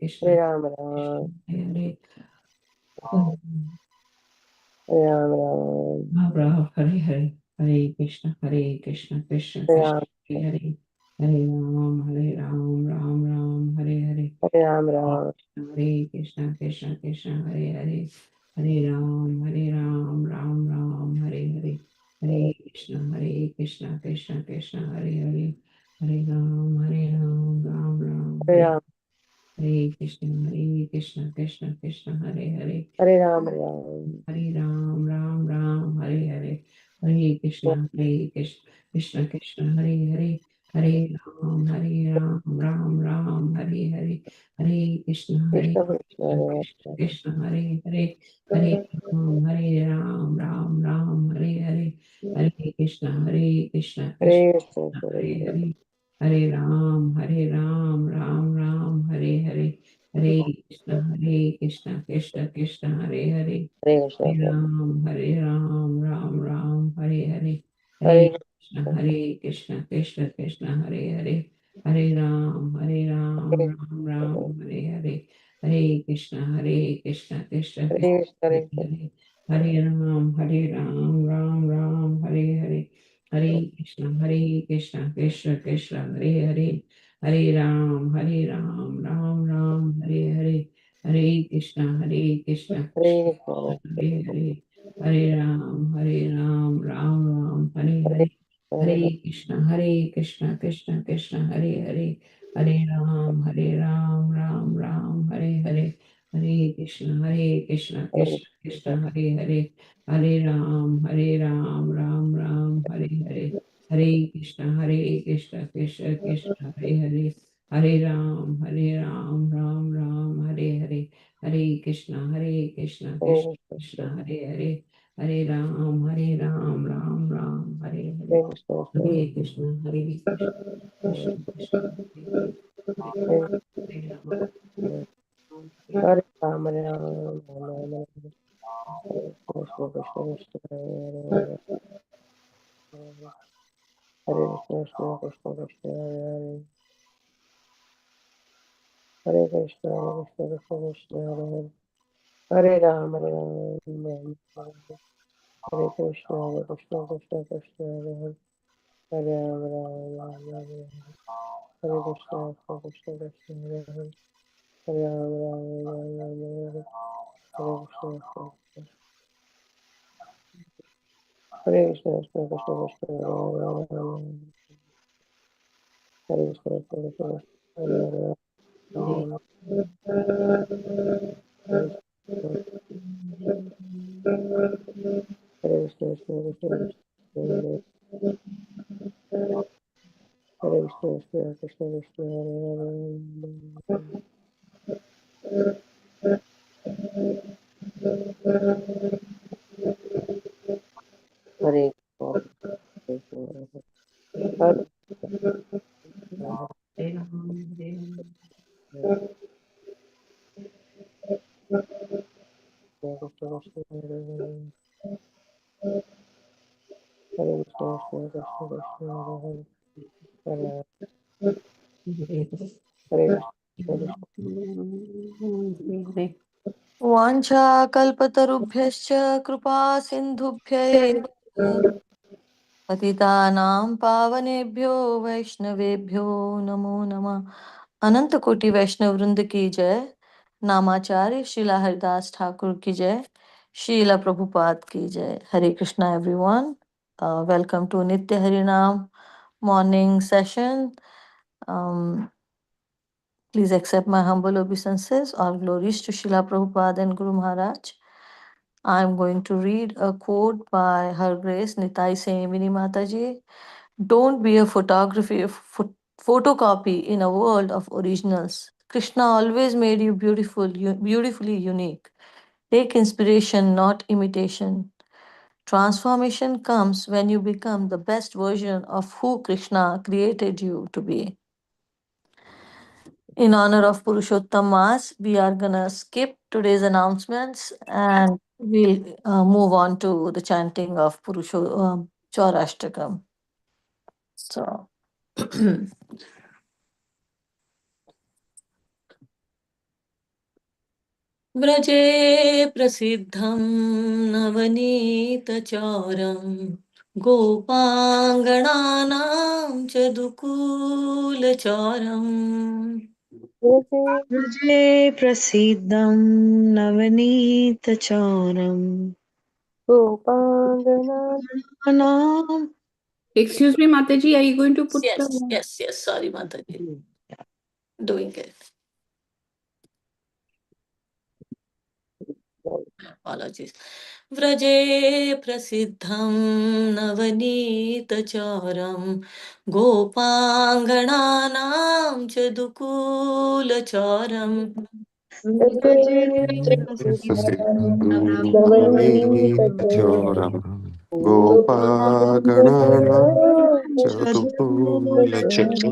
Krishna, Hare Ram Ram, Hare Hare, Hare Ram Ram, Ram Hare Hare, Hare Krishna, Krishna Krishna, Hare Hare Ram, Hare, Hare Ram, Ram Ram, Hare Hare, Hare Ram Ram, Hare Krishna, Krishna Krishna, Hare Hare, Hare Ram, Ram Ram, Hare Hare, Hare Krishna, Krishna Krishna, Hare Hare, Hare Ram, Ram Ram, Hare Hare Ram, Hare Krishna, Krishna Krishna, Hare Hare, Hare Ram Ram, Hare Ram, Ram, Hare Hare, Hare Krishna, Krishna Krishna, Hare Hare, Hare Ram, Ram, Hare Hare, Hare Krishna, Krishna Krishna, Hare Krishna Krishna, Hare Hare, Hare Ram, Ram, Hare Hare, Hare Krishna, Krishna Hare Krishna, Hare Hare, Hare Ram, Ram, Hare Hare, Hare Krishna, Krishna Krishna, Hare Hare, Hare Krishna, Hare Ram, Hare Hare, Hare Hare Krishna, Krishna Krishna, Hare Hare, Hare Ram, Ram, Hare Hare, Hare Krishna, Krishna Krishna, Hare Hare Hare, Hare Ram, Hare Hare, Hare Krishna, Krishna Krishna, Hare Hare, Hare Ram, Ram, Hare Hare, Hare Krishna, Krishna Hare Hare Hare, Hare Ram, Ram, Hare Hare, Hare Krishna, Krishna Krishna, Hare Hare, Hare Ram, Ram, Hare Hare, Hare Krishna, Krishna Krishna, Hare Hare, Hare Ram, Ram, Hare Hare, Hare Krishna, Krishna Krishna, Hare Hare, Hare Ram, Ram, Hare Hare, Hare Krishna, Krishna, Hare Hare, Hare Ram, Ram, Hare Hare, Hare Krishna, Krishna Krishna, Hare Hare, Hare Ram, Hare Hare Ram Ram, Krishna Krishna Krishna, Hare Krishna, Krishna Krishna, Hare Krishna, Krishna Krishna, Hare Ram, Hare Krishna, Krishna Krishna Krishna, Hare Ram, Hare Krishna, Krishna Krishna, Hare Ram, Hare Krishna, Hare Krishna, Krishna Krishna, Hare Krishna, Krishna Krishna, Hare Krishna, Krishna Krishna, Hare Krishna, Krishna Krishna, Hare Krishna, Hare Krishna, Hare Krishna, Krishna Krishna, Hare Hare वाञ्छाकल्पतरुभ्यश्च कृपा सिन्धुभ्यैव पतितानां पावनेभ्यो वैष्णवेभ्यो नमो नमः। अनंत कोटि वैष्णव वृंद की जय। नामाचार्य श्रीला हरिदास ठाकुर की जय। श्रीला प्रभुपाद की जय। हरे कृष्णा एवरीवन। वेलकम टू नित्य हरिनाम morning session. Please accept my humble obeisances. All glories to Srila Prabhupada and Guru Maharaj. I am going to read a quote by Her Grace Nitai Semini Mataji. Don't be a photocopy in a world of originals. Krishna always made you beautifully unique. Take inspiration, not imitation. Transformation comes when you become the best version of who Krishna created you to be. In honor of Purushottam Mass, we are gonna skip today's announcements and we'll move on to the chanting of Chaurashtakam. So, व्रजे प्रसिद्धं नवनीतचौरं गोपाङ्गणानां च दुकूलचौरम् व्रजे प्रसीदं नवनीतचौरम् गोपाङ्गनानाम्. Excuse me, Mataji, are you going to put the... Yes, sorry Mataji, doing it. Apologies. व्रजे प्रसिद्धं नवनीतचौरं गोपाङ्गणानां च दुकूलचौरम् व्रजे प्रसीदं नवनीतचोरं गोपागणानां चतुपूलचरम्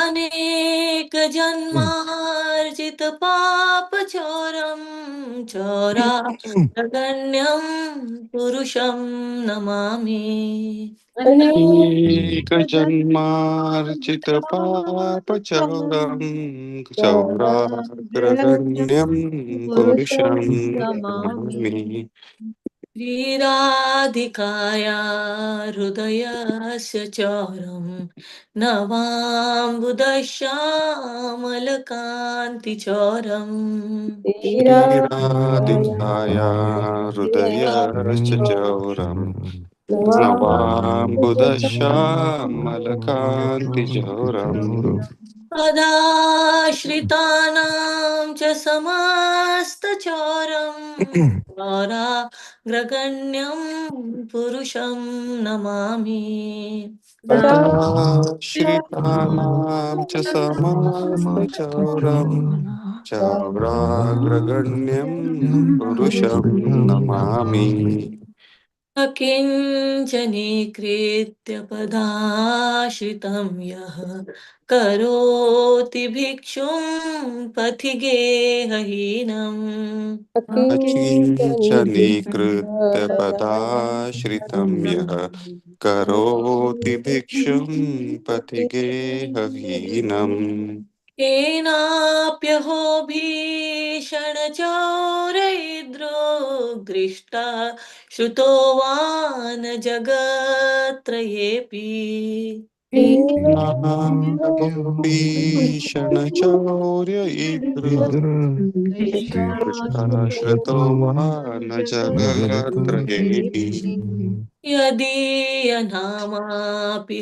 अनेकजन्मार्जितपापचौरं चौरागण्यं पुरुषं नमामि एकजन्मार्जितपापचौरं चौराग्रगण्यं पुरुषं नमामि श्रीराधिकाया हृदयस्य चौरं नवाम्बुदश्यामलकान्तिचौरम् श्रीराधिकाया हृदयश्च चौरं नवाम्बुदश्यामलकान्तिचौरम् सदाश्रितानां च समस्तचौरं चौराग्रगण्यं पुरुषं नमामि श्रितानां च समस्तचौरं चौराग्रगण्यं पुरुषं नमामि अकिञ्चनीकृत्य पदाश्रितं यः करोति भिक्षुं पथि गेहहीनम् अकिञ्चनीकृत्य पदाश्रितं यः करोति भिक्षुं पथिगेहहीनम् केनाप्यहो भीषणचौरैर्दृष्टा श्रुतो वा न जगत्त्रयेऽपि भीषणचौर्यैर्दृष्टाश्रितो वा न जगत्त्रयेऽपि यदीयनामापि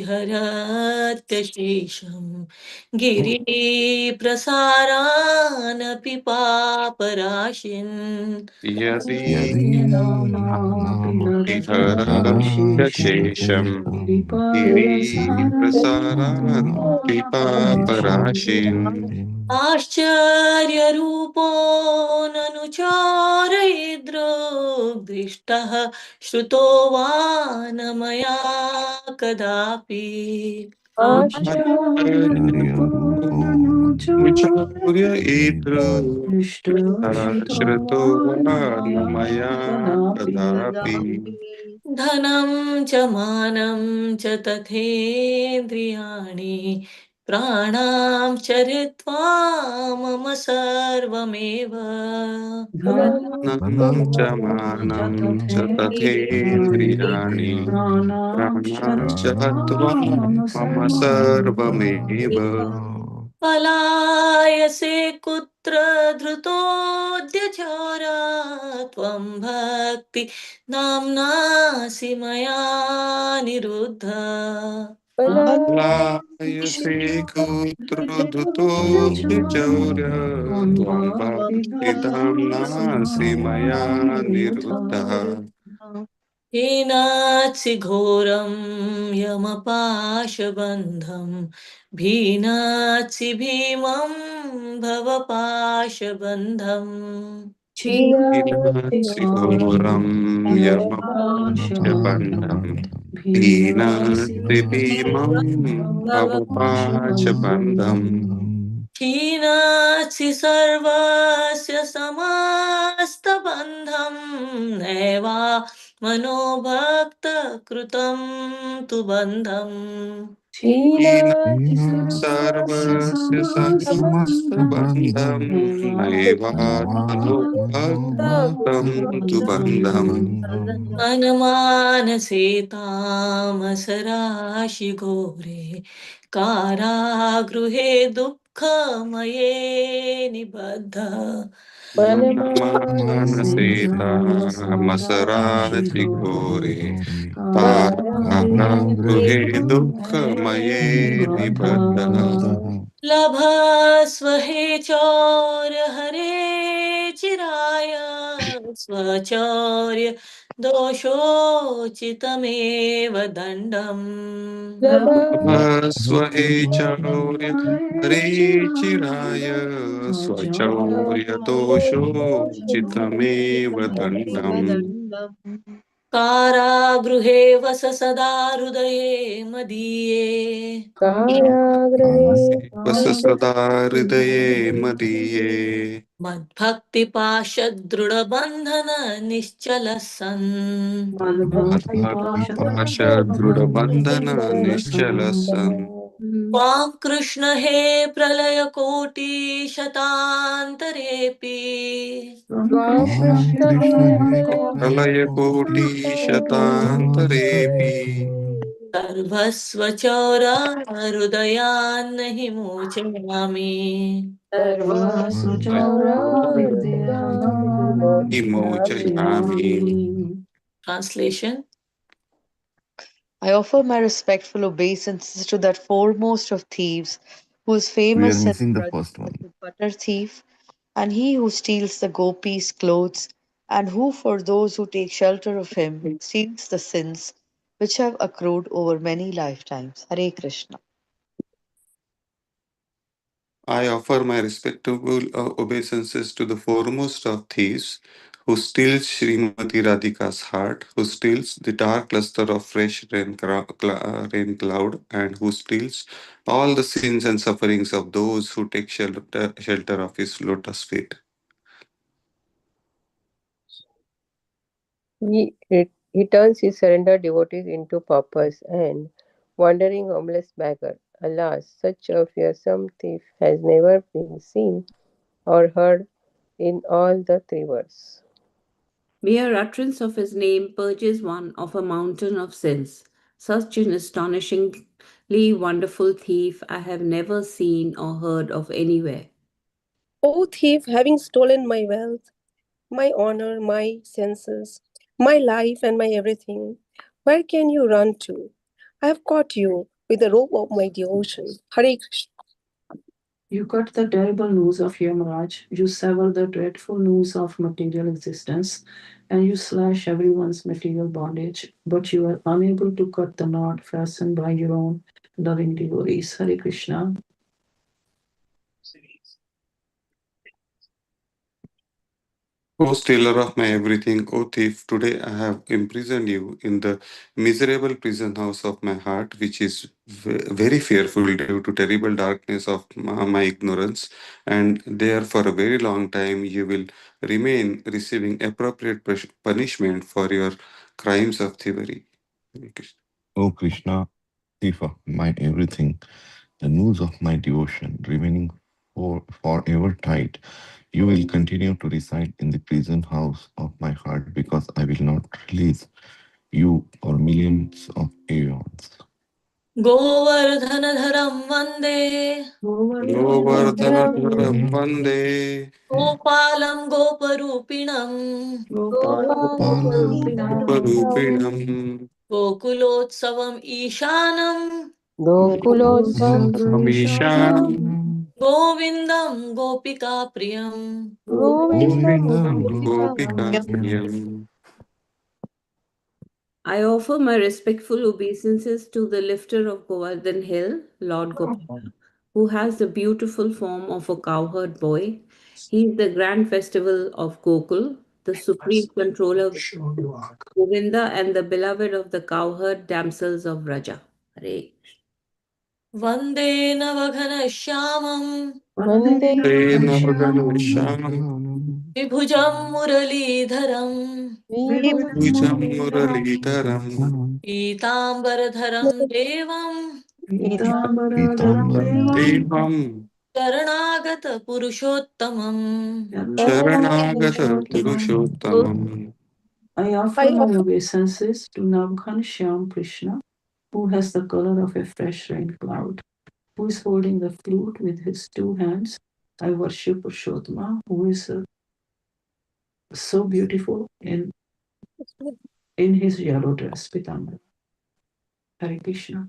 हरत्यशेषं गिरिप्रसारानपि पापराशिन् यदीनामापि हरत्यशेषं गिरिप्रसारानपि पापराशिन् आश्चर्यरूपो ननु चारैर्दृष्टः श्रुतो वा न मया कदापि आचार्य श्रुतो वा न मया कदापि धनं च मानं च तथेन्द्रियाणि प्राणां चरित्वा मम सर्वमेव धनं च मानं च तथेन्द्रियाणि प्राणां च हत्वा मम सर्वमेव पलायसे कुत्र धृतोऽद्यचोरा त्वं भक्ति नाम्नासि मया निरुद्ध पलायसे कुत्रधुतो चौर्य त्वं भक्तिधाम्नासि मया निरुद्धः हीनात्सि घोरं यमपाशबन्धं भीनात्सि भीमं भवपाशबन्धम् हीनात्सि घोरं यमपाशबन्धं हीनात्सि भीमं भवपाशबन्धम् क्षीणासि सर्वस्य समस्तबन्धं नैवा मनोभक्त कृतं तु बन्धम् हीनाति सर्वस्य समस्तबन्धं नैवानुभक्तं तु बन्धम् अनुमानसेतामसराशि घोरे कारागृहे दुःखमये निबद्ध मनमानसेतामसराशिघोरे कारागृहे तारागृहे दुःखमये निबद्धः लभस्व हे चौर्य हरे चिराय स्वचौर्य दोषोचितमेव दण्डम् स्वहेचौर्य हरेचिराय स्वचौर्यदोषोचितमेव दण्डम् कारागृहे वस सदा हृदये मदीये कारागृहे वस सदा हृदये मदीये मद्भक्तिपाशदृढबन्धन निश्चलः सन् मद्भक्तिपाशदृढबन्धन निश्चलः सन् त्वां कृष्ण हे प्रलयकोटिशतान्तरेऽपि त्वां कृष्ण हे प्रलयकोटिशतान्तरेऽपि सर्वस्वचौराहृदयान्न हि मोचयामि विमोचयामि। Translation. I offer my respectful obeisances to that foremost of thieves, who is We are famous in missing the Braj first as one. the butter thief, and he who steals the gopis' clothes, and who, for those who take shelter of him, steals the sins which have accrued over many lifetimes. Hare Krishna. I offer my respectable obeisances to the foremost of thieves, who steals Srimati Radhika's heart, who steals the dark cluster of fresh rain cloud, and who steals all the sins and sufferings of those who take shelter of his lotus feet. He turns his surrendered devotees into paupers and wandering homeless beggar. Alas, such a fearsome thief has never been seen or heard in all the three worlds. Mere utterance of his name purges one of a mountain of sins. Such an astonishingly wonderful thief I have never seen or heard of anywhere. O thief, having stolen my wealth, my honor, my senses, my life, and my everything, where can you run to? I have caught you with the rope of my devotion. Hare Krishna. You cut the terrible noose of Yamaraj, you sever the dreadful noose of material existence, and you slash everyone's material bondage, but you are unable to cut the knot fastened by your own loving devotees. Hare Krishna. O stealer of my everything, O thief, today I have imprisoned you in the miserable prison house of my heart, which is very fearful due to terrible darkness of my ignorance, and there for a very long time you will remain receiving appropriate punishment for your crimes of thievery. O Krishna, thief of my everything, the noose of my devotion, remaining forever tight, you will continue to reside in the prison house of my heart because I will not release you for millions of aeons. गोवर्धनधरं वन्दे Govardhanadharam Vande गोपालं गोपरूपिणम् Goparupinam गोकुलोत्सवम् ईशानम् Gokulosam Amishanam गोविन्दं गोपिकाप्रियम् Govindam Govindam Gopika Gopika Priyam. I offer my respectful obeisances to the lifter of Govardhan Hill, Lord Gopala, who has the beautiful form of a cowherd boy. He is the grand festival of Gokul, the supreme controller Govinda, and the beloved of the cowherd damsels of Raja. Hare. वन्दे नवघनश्यामम् Vande Navagana विभुजं मुरलीधरम् Vijam Muralidharam पीताम्बरधरं देवम् Pītambaram शरणागत पुरुषोत्तमम् Sharanagata Purushottamam. I offer I my offer obeisances to Navghanashyam Krishna, who has the color of a fresh rain cloud, who is holding the flute with his two hands. I worship Purushotama, who is so beautiful in his yellow dress, Pitambara. Hare Krishna.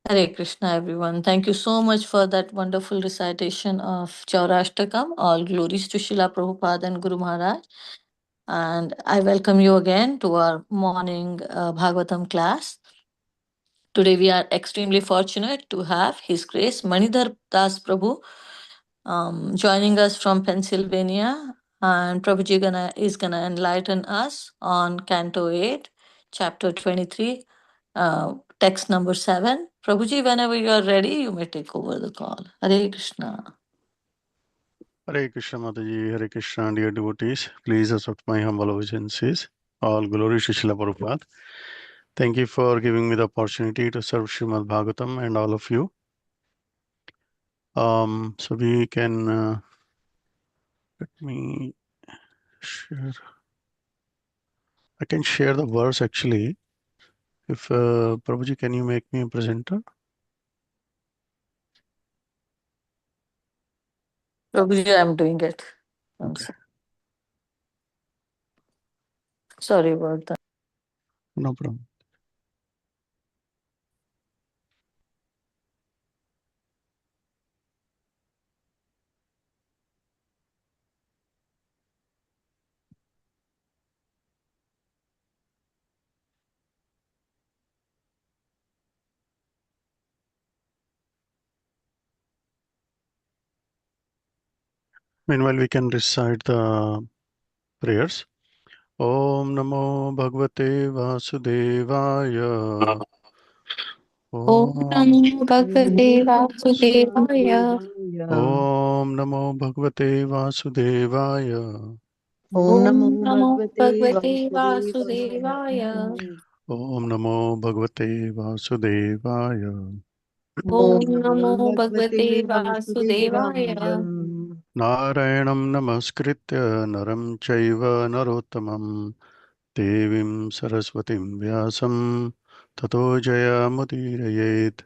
Hare Krishna, everyone. Thank you so much for that wonderful recitation of Chaurashtakam. All glories to Srila Prabhupada and Guru Maharaj. And I welcome you again to our morning Bhagavatam class. Today we are extremely fortunate to have His Grace Manidhar Das Prabhu joining us from Pennsylvania. And Prabhuji is gonna enlighten us on Canto 8, Chapter 23, text number 7. Prabhuji, whenever you are ready, you may take over the call. Hare Krishna. Hare Krishna Mataji, Hare Krishna, dear devotees. Please accept my humble obeisances. All glory to Srila Prabhupada. Thank you for giving me the opportunity to serve Srimad Bhagavatam and all of you. So we can, let me share. I can share the verse actually. If Prabhuji, can you make me a presenter? Prabhuji, I am doing it. Okay. Sorry about that. No problem. Meanwhile, we can recite the prayers. Om Namo Bhagavate Vasudevaya. Om Namo Bhagavate Vasudevaya. Om Namo Bhagavate Vasudevaya. Om Namo Om Namo Bhagavate Bhagavate Vasudevaya. Om Namo Bhagavate Vasudevaya. Om Om Namo Namo Bhagavate Bhagavate Vasudevaya. Vasudevaya. Narayanam Namaskritya Naram Chaiva Narottamam Devim Saraswatim Vyasam Tato Jayamudirayet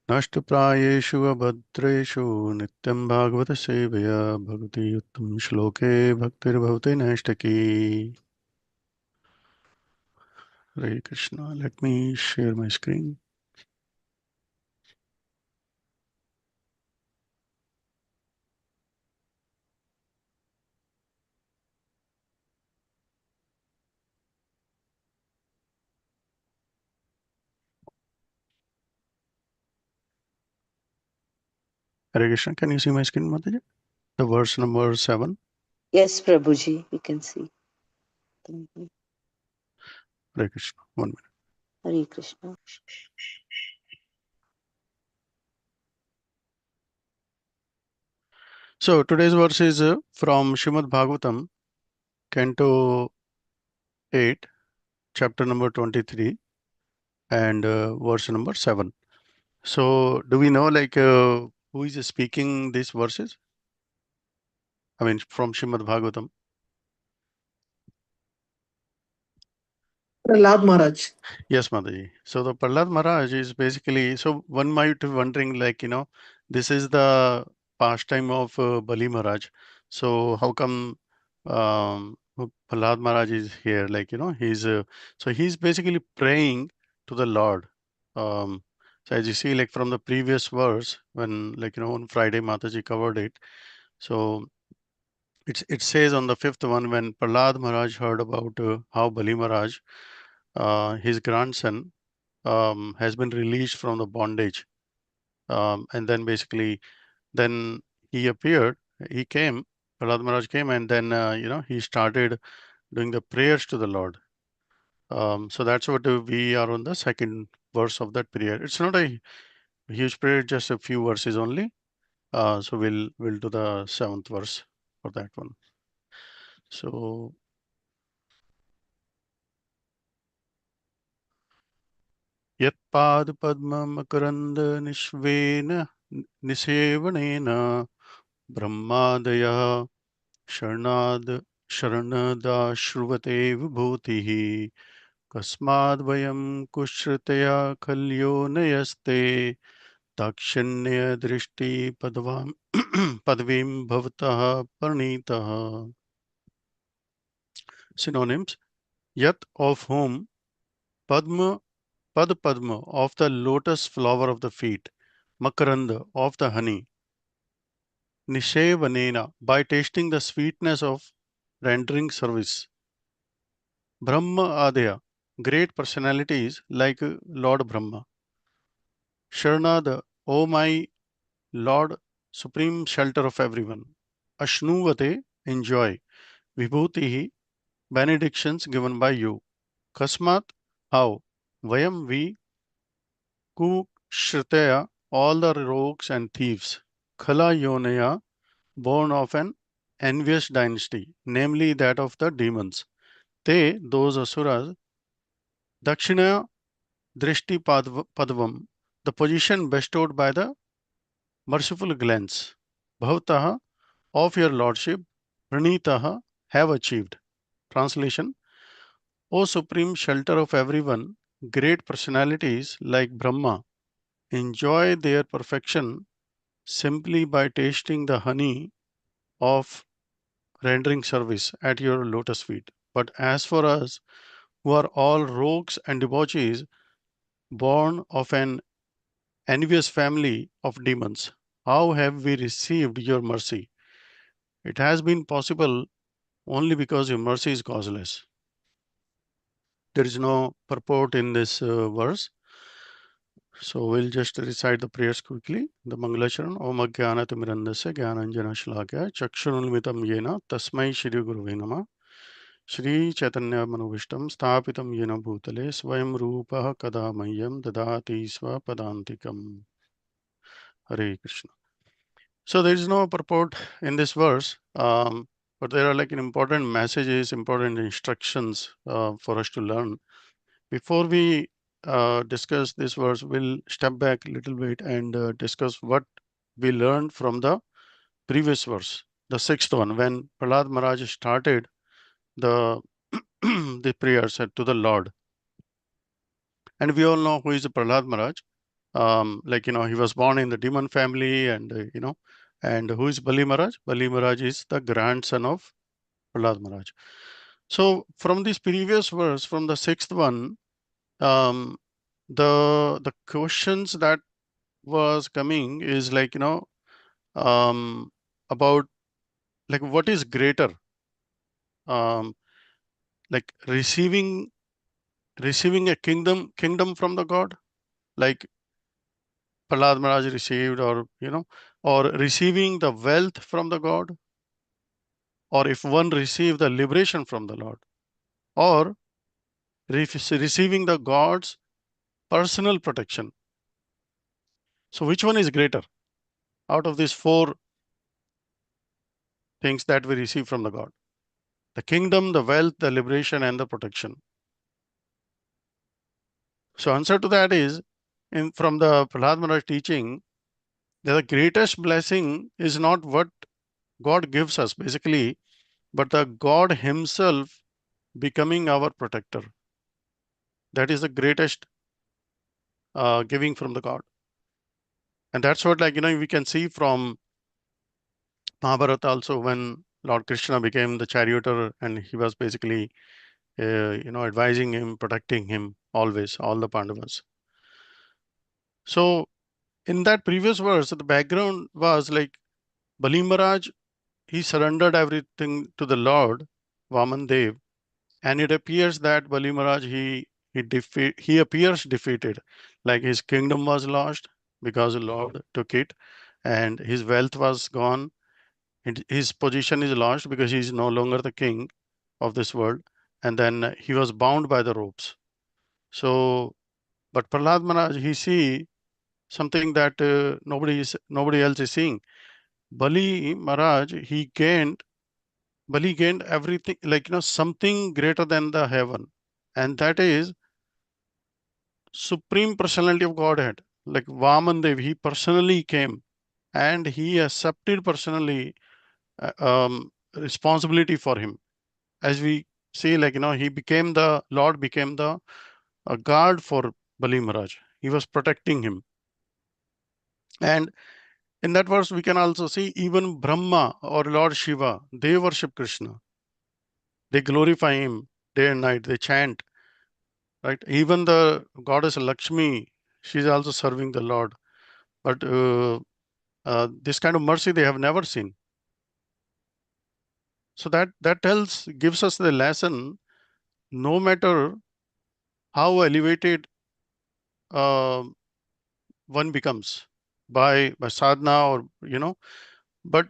Nashtaprayeshu Abhadreshu Nityam Bhagavata Sevaya Bhagavati Uttam Shloke Bhaktir Bhavate Nashtaki. Hare Krishna. Let me share my screen. Hare Krishna. Can you see my screen, Mataji? The verse number 7. Yes, Prabhuji, we can see. Thank you. Hare Krishna. 1 minute. Hare Krishna. So today's verse is from Srimad Bhagavatam, Canto 8, chapter number 23, and verse number 7. So do we know like who is speaking these verses? I mean, from Srimad Bhagavatam. Prahlad Maharaj. Yes, Mataji. So the Prahlad Maharaj is basically, so one might be wondering like, this is the pastime of Bali Maharaj. So how come Prahlad Maharaj is here? Like, he's, so he's basically praying to the Lord. So as you see, like from the previous verse, when like, on Friday Mataji covered it. So it says on the 5th one, when Prahlad Maharaj heard about how Bali Maharaj, his grandson, has been released from the bondage. And then basically, then he appeared, he came, Prahlad Maharaj came, and then, he started doing the prayers to the Lord. So that's what we are on the second verse of that prayer. It's not a huge prayer, just a few verses only. So we'll do the 7th verse for that one. So Yatpad Padma Makaranda Nishvena Nisevanena Brahmadaya Sharanada Shruvate Vibhutihi Kasmad Vayam Kushrtaya Kalyo Nayaste Dakshanya Drishti Padvam Padvim Bhavataha Parnitaha. Synonyms: Yat, of whom, Padma, Padma, of the lotus flower of the feet, Makaranda, of the honey, Nishevanena, by tasting the sweetness of rendering service, Brahma Adya, great personalities like Lord Brahma, Sharanada, O my Lord, supreme shelter of everyone, Ashnuvate, enjoy, Vibhutihi, benedictions given by you, Kasmat, how, Vayam, we, Kushritaya, all the rogues and thieves, Khala Yonaya, born of an envious dynasty, namely that of the demons. They, those asuras, Dakshina Drishti Padvam, the position bestowed by the merciful glance, Bhavataha, of your lordship, Pranitaha, have achieved. Translation: O supreme shelter of everyone, great personalities like Brahma enjoy their perfection simply by tasting the honey of rendering service at your lotus feet. But as for us, who are all rogues and debauchees, born of an envious family of demons, how have we received your mercy? It has been possible only because your mercy is causeless. There is no purport in this verse. So we'll just recite the prayers quickly. The Mangalacharan, Om Ajnanatimirandasya Jnananjana Shalakya Chakshurunmitam Yena Tasmai Shri Guruve Namah Shri Chaitanya Manubhishtam Sthapitam Yena Bhutale Swayam Rupaha Kada Mahyam Dadati Swapadantikam. Hare Krishna. So there is no purport in this verse, but there are like important messages, important instructions for us to learn. Before we discuss this verse, we'll step back a little bit and discuss what we learned from the previous verse, the sixth one, when Prahlad Maharaj started the the prayers to the Lord. And we all know who is Prahlad Maharaj. He was born in the demon family, and and who is Bali Maharaj? Bali Maharaj is the grandson of Prahlad Maharaj. So from this previous verse, from the sixth one, the questions that was coming is about like what is greater, um, like receiving a kingdom from the God, like Prahlad Maharaj received, or or receiving the wealth from the God, or if one receive the liberation from the Lord, or receiving the God's personal protection. So which one is greater out of these four things that we receive from the God? The kingdom, the wealth, the liberation, and the protection. So answer to that is, from the Prahlad Maharaj teaching, that the greatest blessing is not what God gives us basically, but the God himself becoming our protector. That is the greatest giving from the God. And that's what we can see from Mahabharata also, when Lord Krishna became the charioteer, and he was basically advising him, protecting him always, all the Pandavas. So in that previous verse, the background was like Bali Maharaj, he surrendered everything to the Lord, Vaman Dev, and it appears that Bali Maharaj, he appears defeated, like his kingdom was lost because the Lord took it, and his wealth was gone. His position is lost because he is no longer the king of this world, and then he was bound by the ropes. So, but Prahlad Maharaj, he see something that nobody else is seeing. Bali Maharaj, Bali gained everything, something greater than the heaven, and that is Supreme Personality of Godhead, like Vaman Dev, he personally came and he accepted personally responsibility for him. As we see, like, he became the Lord, became the guard for Bali Maharaj. He was protecting him. And in that verse, we can also see even Brahma or Lord Shiva, they worship Krishna. They glorify him day and night, they chant, right? Even the goddess Lakshmi, she's also serving the Lord. But this kind of mercy they have never seen. So that gives us the lesson, no matter how elevated uh, one becomes by sadhana, or but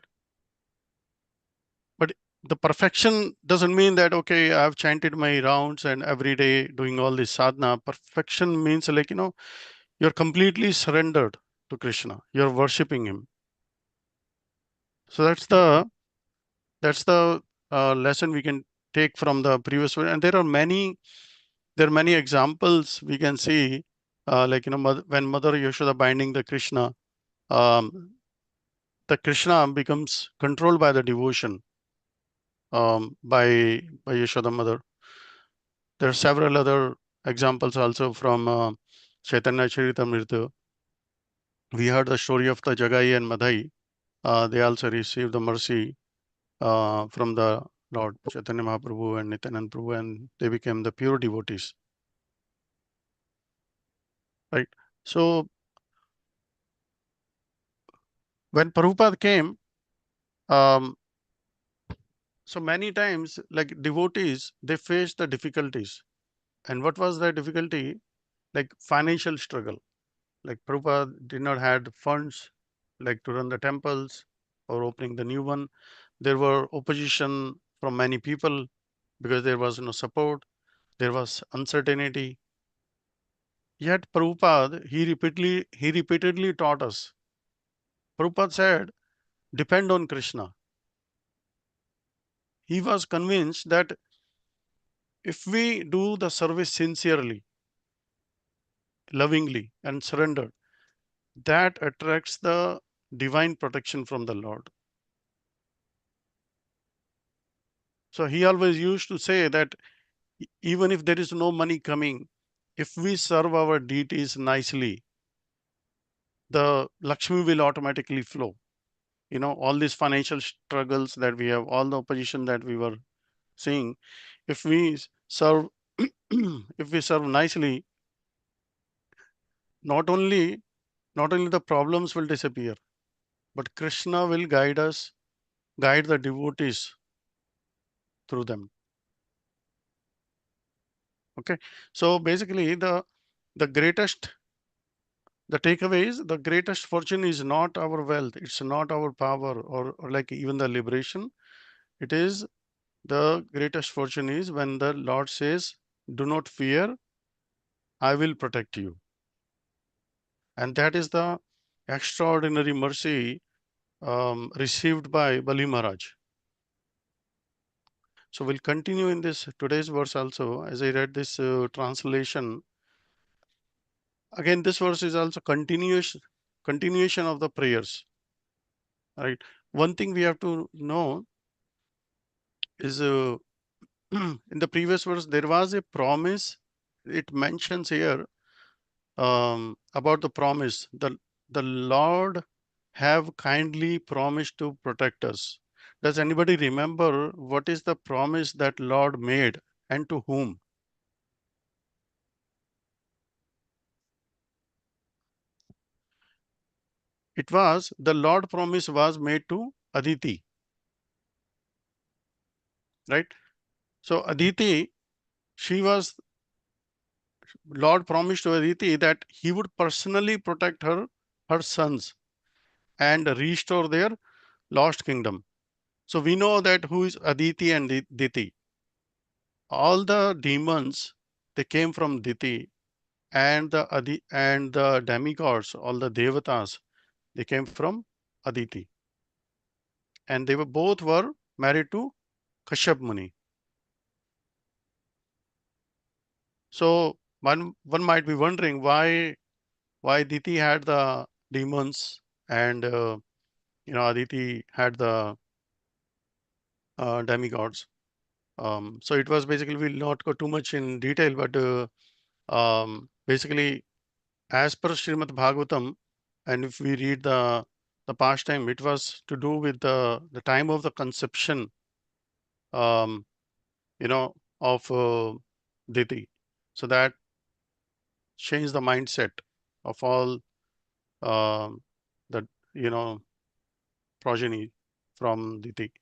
but the perfection doesn't mean that, okay, I've chanted my rounds and every day doing all this sadhana. Perfection means, like, you're completely surrendered to Krishna, you're worshipping him. So that's the lesson we can take from the previous one. And there are many examples we can see, like, when Mother Yashoda binding the Krishna, the Krishna becomes controlled by the devotion, by Yashoda Mother. There are several other examples also from Chaitanya Charitamrita. We heard the story of the Jagai and Madhai. They also received the mercy from the Lord Chaitanya Mahaprabhu and Nityananda Prabhu, and they became the pure devotees. Right. So when Prabhupada came, so many times, like, devotees, they faced the difficulties. And what was the difficulty? Like financial struggle. Like Prabhupada did not had funds, like, to run the temples or opening the new one. There were opposition from many people because there was no support. There was uncertainty. Yet Prabhupada, he repeatedly taught us. Prabhupada said, depend on Krishna. He was convinced that if we do the service sincerely, lovingly, and surrendered, that attracts the divine protection from the Lord. So he always used to say that even if there is no money coming, if we serve our deities nicely, the Lakshmi will automatically flow. All these financial struggles that we have, all the opposition that we were seeing, if we serve if we serve nicely, not only the problems will disappear, but Krishna will guide the devotees through them. Okay, so basically the greatest the takeaway is, the greatest fortune is not our wealth, it's not our power, or like even the liberation. It is, the greatest fortune is when the Lord says, do not fear, I will protect you. And that is the extraordinary mercy received by Bali Maharaj. So we'll continue in this today's verse also. As I read this translation, again, this verse is also continuation of the prayers. Right. One thing we have to know is, in the previous verse, there was a promise. It mentions here about the promise. The Lord have kindly promised to protect us. Does anybody remember what is the promise that Lord made, and to whom? It was, the Lord promise was made to Aditi, right? So Aditi, Lord promised to Aditi that he would personally protect her sons, and restore their lost kingdom. So we know that who is Aditi and Diti. All the demons, they came from Diti, and the demigods, all the devatas, they came from Aditi. And they both were married to Kashyap Muni. So one might be wondering why Aditi had the demons and Aditi had the demigods. So it was basically, we'll not go too much in detail, but basically, as per Srimad Bhagavatam, and if we read the pastime, it was to do with the time of the conception, um, of Diti. So that changed the mindset of all the progeny from Diti.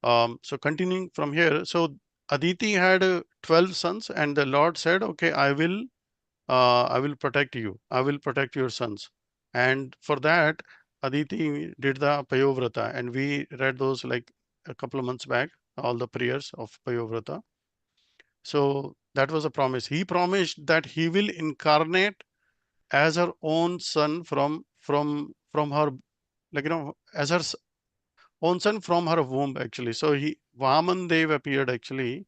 So continuing from here, so Aditi had 12 sons, and the Lord said, "Okay, I will protect you. I will protect your sons." And for that, Aditi did the Payovrata, and we read those like a couple of months back, all the prayers of Payovrata. So that was a promise. He promised that he will incarnate as her own son from her, as her own son from her womb, actually. So Vaman Dev appeared actually,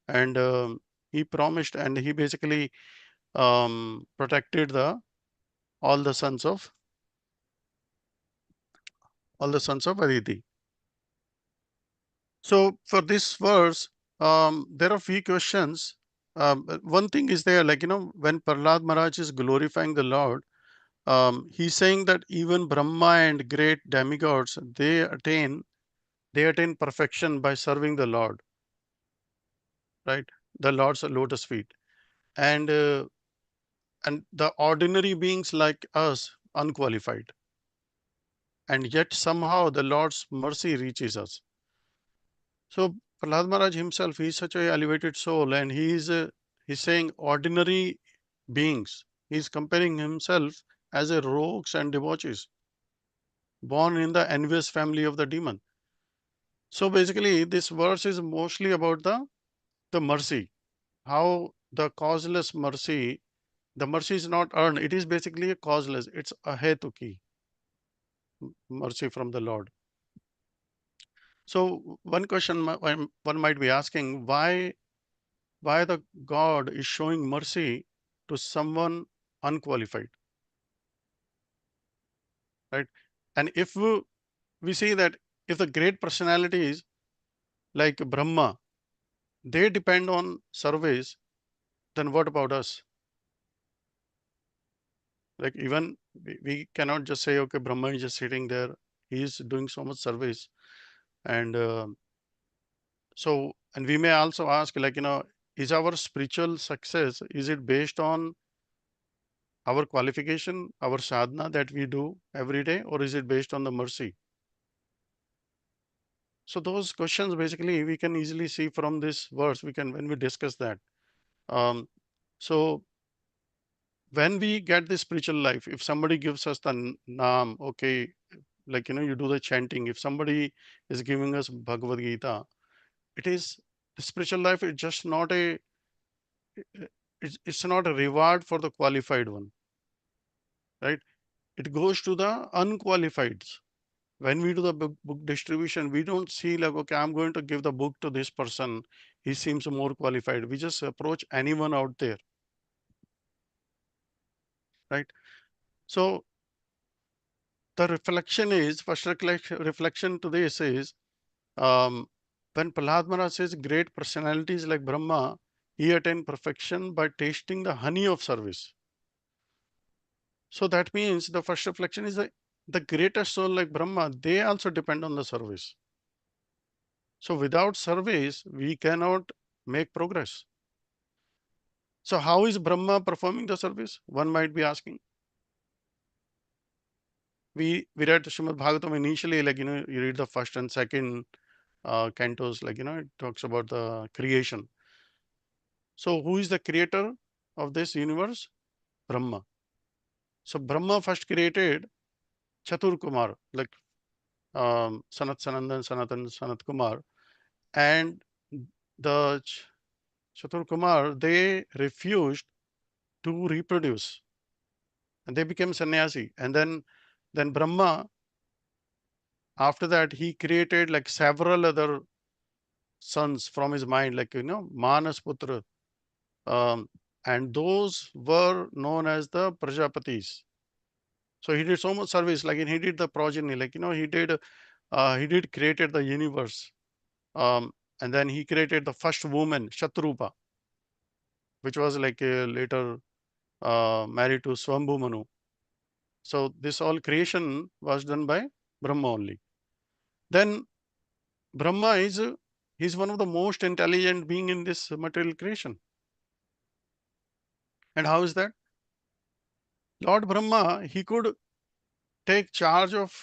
and he promised, and he basically protected all the sons of Aditi. So for this verse, there are few questions. One thing is there, when Prahlad Maharaj is glorifying the Lord, he's saying that even Brahma and great demigods, they attain perfection by serving the Lord, right? The Lord's lotus feet. And the ordinary beings like us, unqualified. And yet somehow the Lord's mercy reaches us. So Prahlad Maharaj himself, he's such a elevated soul, and he's saying ordinary beings. He's comparing himself as a rogues and debauchees, born in the envious family of the demon. So basically, this verse is mostly about the mercy, how the causeless mercy, the mercy is not earned. It is basically a causeless. It's a hetuki, mercy from the Lord. So one question one might be asking, why the God is showing mercy to someone unqualified, right? And if we see that if the great personalities like Brahma, they depend on service, then what about us? Like even we cannot just say, okay, Brahma is just sitting there, he is doing so much service. And and we may also ask, is our spiritual success, is it based on our qualification, our sadhana that we do every day, or is it based on the mercy? So those questions basically we can easily see from this verse. When we discuss that. So when we get the spiritual life, if somebody gives us the naam, okay, you do the chanting. If somebody is giving us Bhagavad Gita, it is the spiritual life. It's just not it's not a reward for the qualified one, right? It goes to the unqualified. When we do the book distribution, we don't see like, okay, I'm going to give the book to this person. He seems more qualified. We just approach anyone out there, right? So the reflection is, first reflection to this is, when Prahlad Maharaj says great personalities like Brahma, he attained perfection by tasting the honey of service. So that means the first reflection is that the greatest soul like Brahma, they also depend on the service. So without service, we cannot make progress. So how is Brahma performing the service? One might be asking. We read Srimad Bhagavatam initially, you read the first and second cantos, it talks about the creation. So who is the creator of this universe? Brahma. So Brahma first created Chatur Kumar, Sanat Sanandan, Sanatan, Sanat Kumar, and the Chatur Kumar, they refused to reproduce, and they became sannyasi. And then Brahma, after that, he created like several other sons from his mind, Manas Putra, and those were known as the Prajapatis. So he did so much service, like he did the progeny, like he did created the universe, and then he created the first woman, Shatrupa, which was like later married to Swambhu Manu. So this all creation was done by Brahma only. Then Brahma is he's one of the most intelligent being in this material creation. And how is that? Lord Brahma, he could take charge of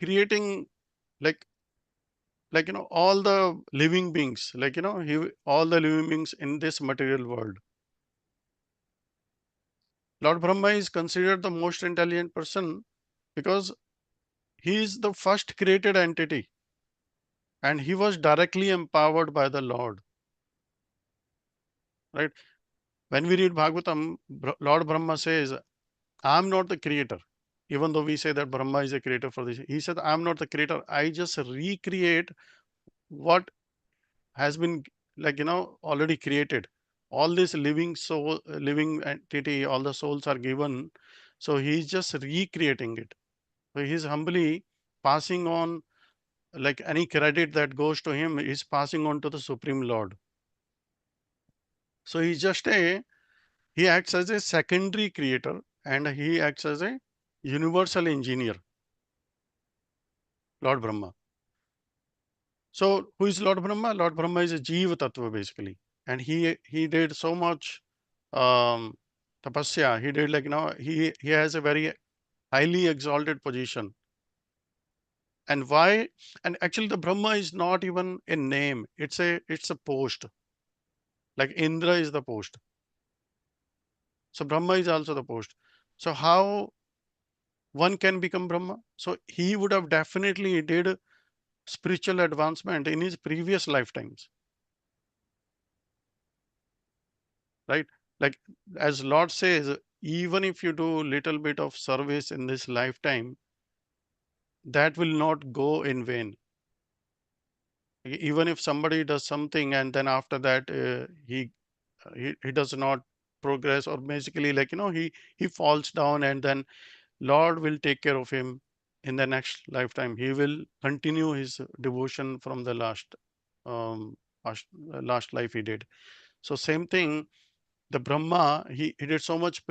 creating like all the living beings, all the living beings in this material world. Lord Brahma is considered the most intelligent person because he is the first created entity and he was directly empowered by the Lord. Right? When we read Bhagavatam, Lord Brahma says, I'm not the creator. Even though we say that Brahma is a creator for this, he said, I'm not the creator. I just recreate what has been already created. All this living soul, living entity, all the souls are given. So he's just recreating it. So he's humbly passing on, like any credit that goes to him is passing on to the Supreme Lord. So he acts as a secondary creator and he acts as a universal engineer, Lord Brahma. So who is Lord Brahma? Lord Brahma is a Jiva Tattva basically. And he did so much tapasya. He did he has a very highly exalted position. And why? And actually the Brahma is not even a name. It's a post. Like Indra is the post. So Brahma is also the post. So how one can become Brahma? So he would have definitely did spiritual advancement in his previous lifetimes. Right? Like as Lord says, even if you do little bit of service in this lifetime, that will not go in vain. Even if somebody does something and then after that he does not progress, or basically he falls down, and then Lord will take care of him in the next lifetime. He will continue his devotion from the um, last life he did. So same thing, the Brahma, he did so much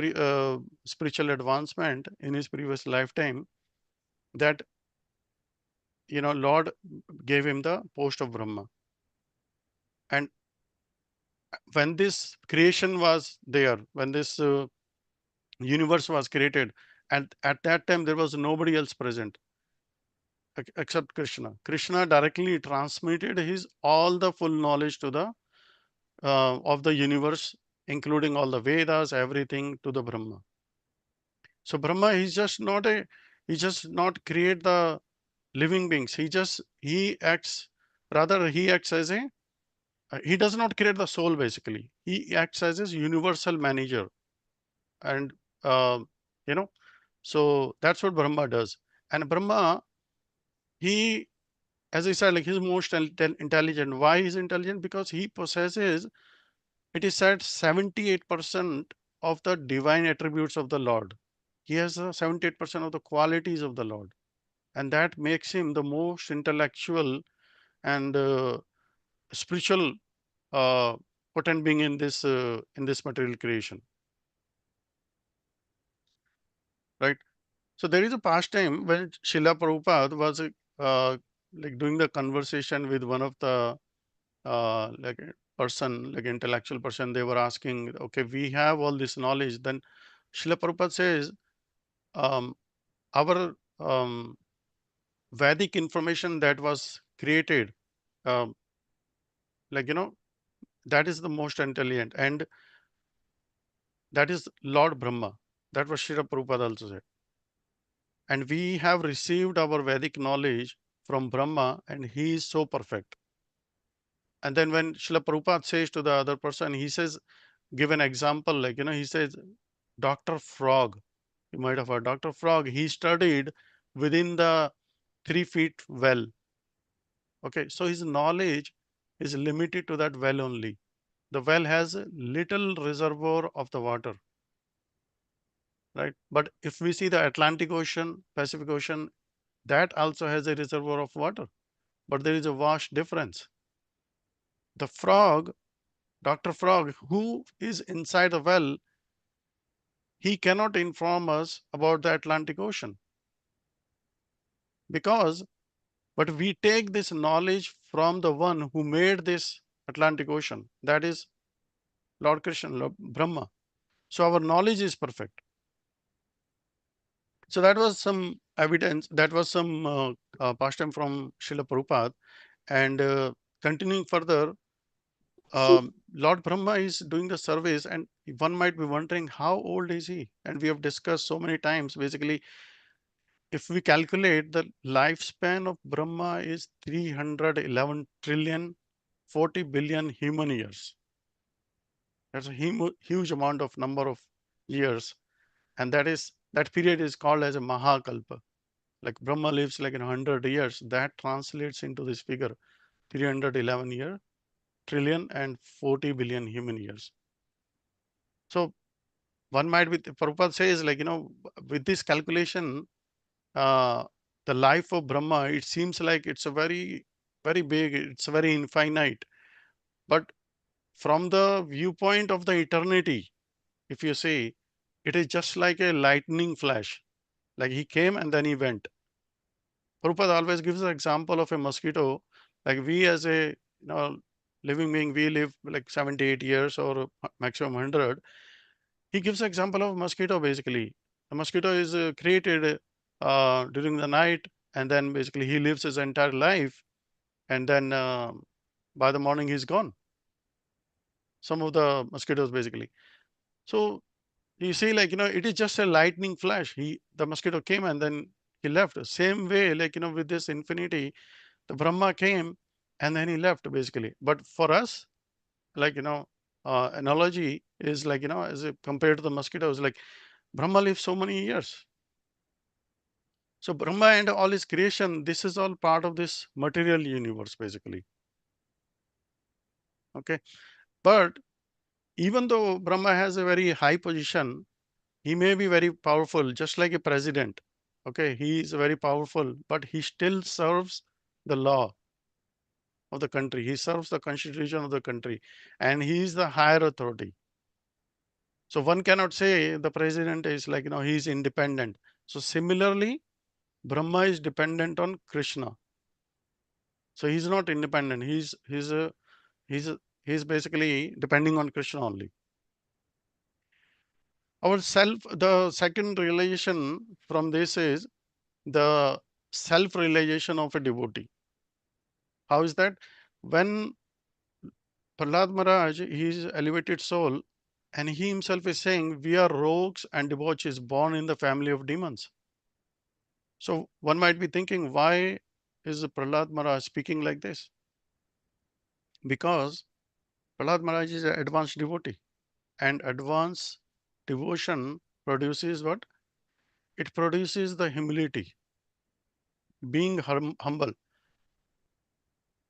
spiritual advancement in his previous lifetime that Lord gave him the post of Brahma. And when this creation was there, when this universe was created, and at that time there was nobody else present except Krishna. Krishna directly transmitted his all the full knowledge to the of the universe, including all the Vedas, everything, to the Brahma. So Brahma is just not he just not create the living beings. He acts as a he does not create the soul basically. He acts as his universal manager, and uh, you know, so that's what Brahma does. And Brahma, he, as I said, like he's most intelligent. Why he's intelligent? Because he possesses, it is said, 78% of the divine attributes of the Lord. He has 78% of the qualities of the Lord, and that makes him the most intellectual and spiritual potent being in this material creation, right? So there is a pastime when Srila Prabhupada was like doing the conversation with one of the like person, like intellectual person. They were asking, okay, we have all this knowledge. Then Srila Prabhupada says, um, our Vedic information that was created, um, like that is the most intelligent, and that is Lord Brahma. That was Srila Prabhupada also said. And we have received our Vedic knowledge from Brahma, and he is so perfect. And then when Srila Prabhupada says to the other person, he says, give an example, like, he says, Dr. Frog, you might have heard Dr. Frog, he studied within the 3 feet well. Okay, so his knowledge is limited to that well only. the well has a little reservoir of the water, right? But if we see the Atlantic Ocean, Pacific Ocean, that also has a reservoir of water, but there is a vast difference. The frog, Dr. Frog, who is inside the well, he cannot inform us about the Atlantic Ocean because, but we take this knowledge from the one who made this Atlantic Ocean, that is Lord Krishna, Lord Brahma. So our knowledge is perfect. So that was some evidence, that was some pastime from Srila Prabhupada. And continuing further, Lord Brahma is doing the service, and one might be wondering how old is he? And we have discussed so many times, basically, if we calculate the lifespan of Brahma is 311 trillion 40 billion human years. That's a huge amount of number of years. And that period is called as a Mahakalpa. Like Brahma lives like in 100 years, that translates into this figure 311 trillion and 40 billion human years. So one might be, Prabhupada says, like, with this calculation, the life of Brahma, it seems like it's a very, very big, it's very infinite. But from the viewpoint of the eternity, if you see, it is just like a lightning flash. Like he came and then he went. Prabhupada always gives the example of a mosquito. Like we as a living being, we live like 78 years or maximum 100. He gives example of mosquito basically. The mosquito is created during the night, and then basically he lives his entire life, and then by the morning he's gone. Some of the mosquitoes basically. So you see, like, it is just a lightning flash. The mosquito came and then he left. Same way, like, with this infinity, the Brahma came and then he left basically. But for us, like, analogy is like, as compared to the mosquitoes, like Brahma lives so many years. So Brahma and all his creation, this is all part of this material universe basically. Okay. But even though Brahma has a very high position, he may be very powerful, just like a president. Okay, he is very powerful, but he still serves the law of the country. He serves the constitution of the country, and he is the higher authority. So one cannot say the president is like, he is independent. So similarly, Brahma is dependent on Krishna. So he's not independent. He's basically depending on Krishna only. The second realization from this is the self-realization of a devotee. How is that? When Prahlad Maharaj, he is elevated soul, and he himself is saying, we are rogues and debauchees born in the family of demons. So one might be thinking, why is Prahlad Maharaj speaking like this? Because Prahlad Maharaj is an advanced devotee, and advanced devotion produces what? It produces the humility, being humble.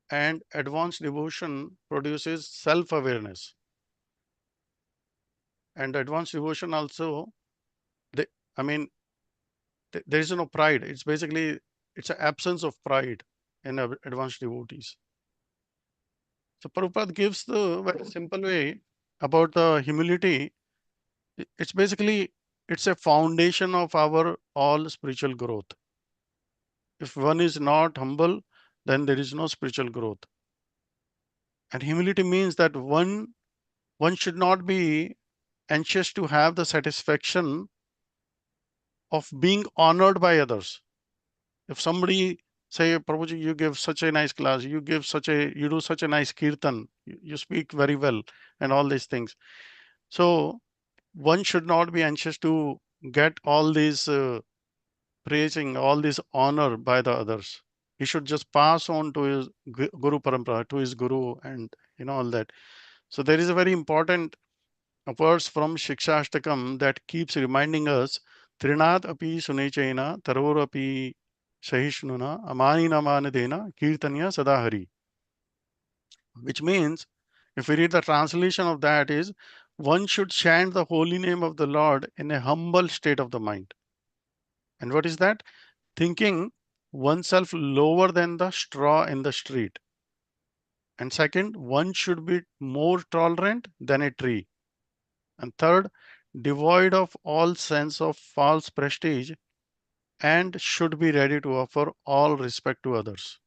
And advanced devotion produces self-awareness. And advanced devotion also, I mean, there is no pride. It's basically, it's an absence of pride in advanced devotees. So Prabhupada gives the very simple way about the humility. It's basically, it's a foundation of our all spiritual growth. If one is not humble, then there is no spiritual growth. And humility means that one should not be anxious to have the satisfaction of being honored by others. If somebody say, Prabhuji, you give such a nice class, you do such a nice kirtan, you speak very well, and all these things. So one should not be anxious to get all these praising, all this honor by the others. He should just pass on to his Guru Parampara, to his Guru, and all that. So there is a very important verse from Shikshashtakam that keeps reminding us, Trinad api sunechena, taror api sahishnuna, amanina manadena, kirtanya sadahari. Which means If we read the translation of that is, one should chant the holy name of the Lord in a humble state of the mind. And what is that? Thinking oneself lower than the straw in the street. And second, one should be more tolerant than a tree. And third, devoid of all sense of false prestige and should be ready to offer all respect to others.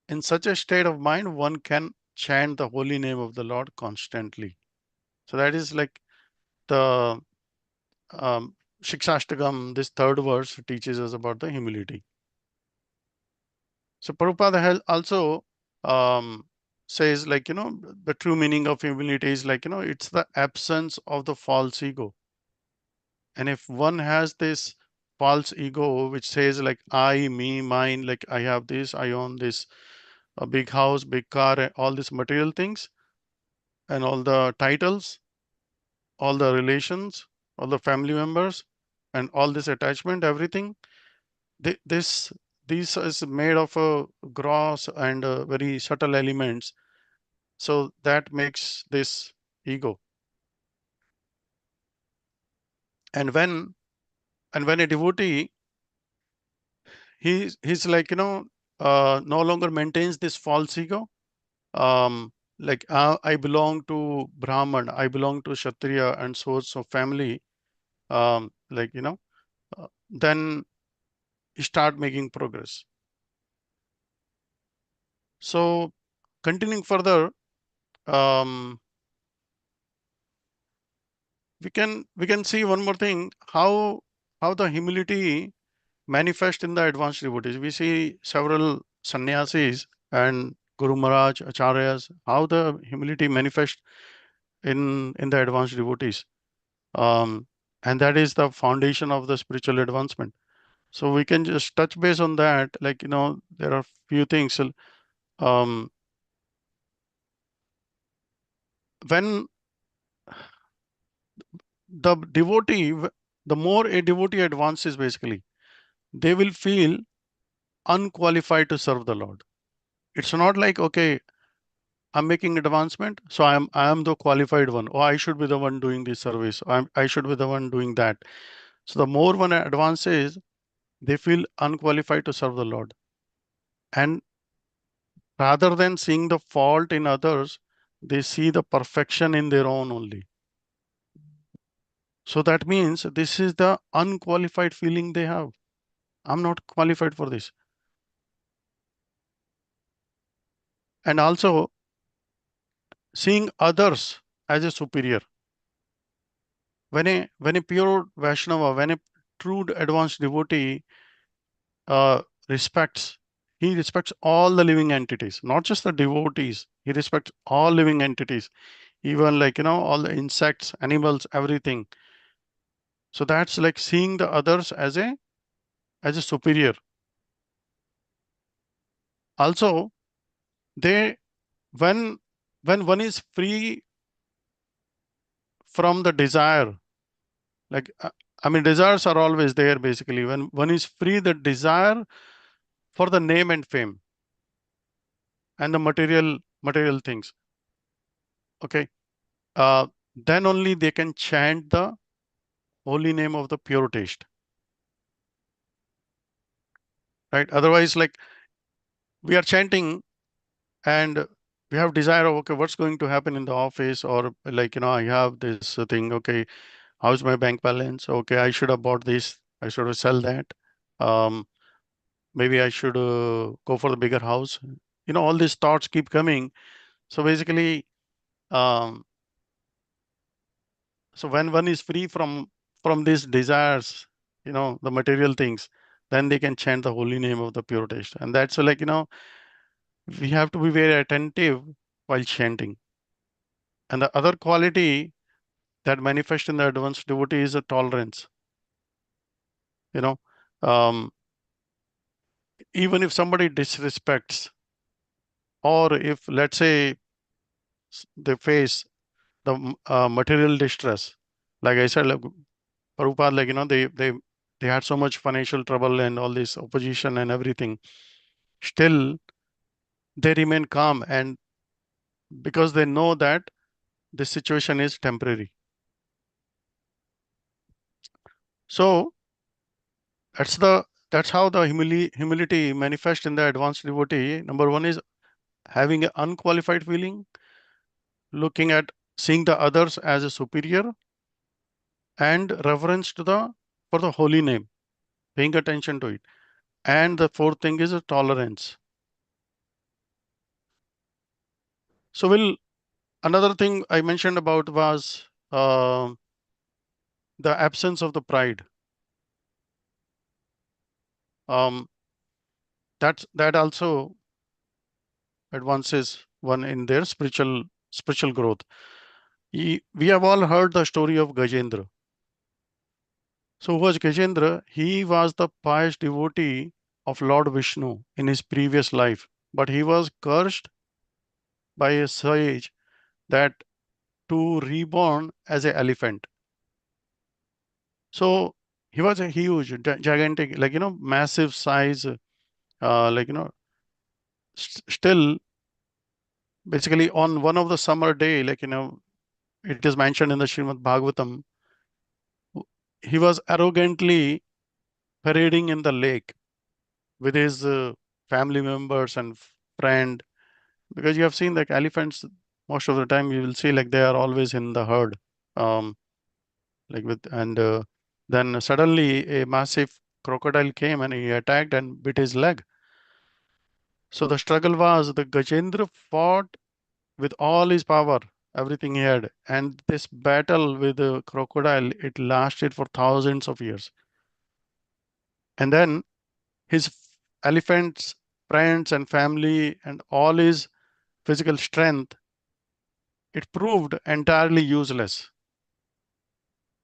In such a state of mind, one can chant the holy name of the Lord constantly. So that is like the Shikshastakam, this third verse teaches us about the humility. So Prabhupada has also says, like, the true meaning of humility is like, it's the absence of the false ego. And if one has this false ego, which says like I, me, mine, like I have this, I own this, a big house, big car, all these material things, and all the titles, all the relations, all the family members, and all this attachment, everything. This is made of a gross and very subtle elements. So that makes this ego. And when a devotee, he's like, no longer maintains this false ego. Like I belong to Brahman, I belong to Kshatriya and so family. Like, then you start making progress. So continuing further, we can see one more thing, how the humility manifest in the advanced devotees. We see several sannyasis and Guru Maharaj, Acharyas, how the humility manifest in the advanced devotees. And that is the foundation of the spiritual advancement. So we can just touch base on that. Like, there are few things. Um, when the devotee, the more a devotee advances, basically, they will feel unqualified to serve the Lord. It's not like, okay, I'm making advancement, so I am the qualified one. Oh, I should be the one doing this service. I should be the one doing that. So the more one advances, they feel unqualified to serve the Lord. And rather than seeing the fault in others, they see the perfection in their own only. So that means this is the unqualified feeling they have. I'm not qualified for this. And also seeing others as a superior. When a pure Vaishnava, when a true advanced devotee respects, he respects all the living entities, not just the devotees. He respects all living entities, even like, all the insects, animals, everything. So that's like seeing the others as a superior. Also, they when one is free from the desire, like I mean, desires are always there basically. When one is free, the desire for the name and fame and the material things, okay, then only they can chant the holy name of the pure taste, right? Otherwise, like, we are chanting and we have desire of, okay, what's going to happen in the office, or like, I have this thing, okay, how's my bank balance? Okay, I should have bought this, I should have sell that. Maybe I should go for the bigger house. All these thoughts keep coming. So basically, um, so when one is free from these desires, the material things, then they can chant the holy name of the pure taste. And that's like, we have to be very attentive while chanting. And the other quality that manifests in the advanced devotee is a tolerance. Um, even if somebody disrespects, or if, let's say, they face the material distress, like I said, like Prabhupada, like, they had so much financial trouble and all this opposition and everything. Still, they remain calm and because they know that this situation is temporary. So that's how the humility manifests in the advanced devotee. Number one is having an unqualified feeling, looking at seeing the others as a superior, and reverence to the for the holy name, paying attention to it. And the fourth thing is a tolerance. So another thing I mentioned about was the absence of the pride. That also advances one in their spiritual growth. We have all heard the story of Gajendra. So who was Gajendra? He was the pious devotee of Lord Vishnu in his previous life, but he was cursed by a sage that to reborn as an elephant. So he was a huge, gigantic, massive size, still basically on one of the summer day, it is mentioned in the Srimad Bhagavatam, he was arrogantly parading in the lake with his family members and friend, because you have seen like elephants most of the time you will see like they are always in the herd, um, then suddenly a massive crocodile came and he attacked and bit his leg. So the struggle was the Gajendra fought with all his power, everything he had, and this battle with the crocodile, it lasted for thousands of years. And then his elephants, friends and family and all his physical strength, it proved entirely useless.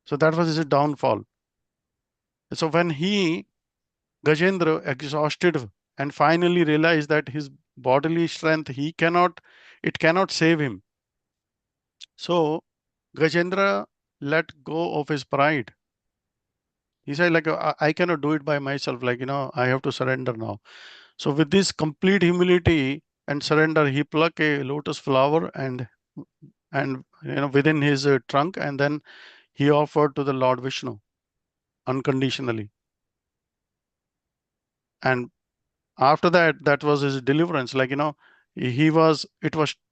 So that was his downfall. So when Gajendra, exhausted and finally realized that his bodily strength, it cannot save him. So Gajendra let go of his pride. He said, like, I cannot do it by myself. I have to surrender now. So with this complete humility and surrender, he plucked a lotus flower and within his trunk, and then he offered to the Lord Vishnu unconditionally. And after that, that was his deliverance. It was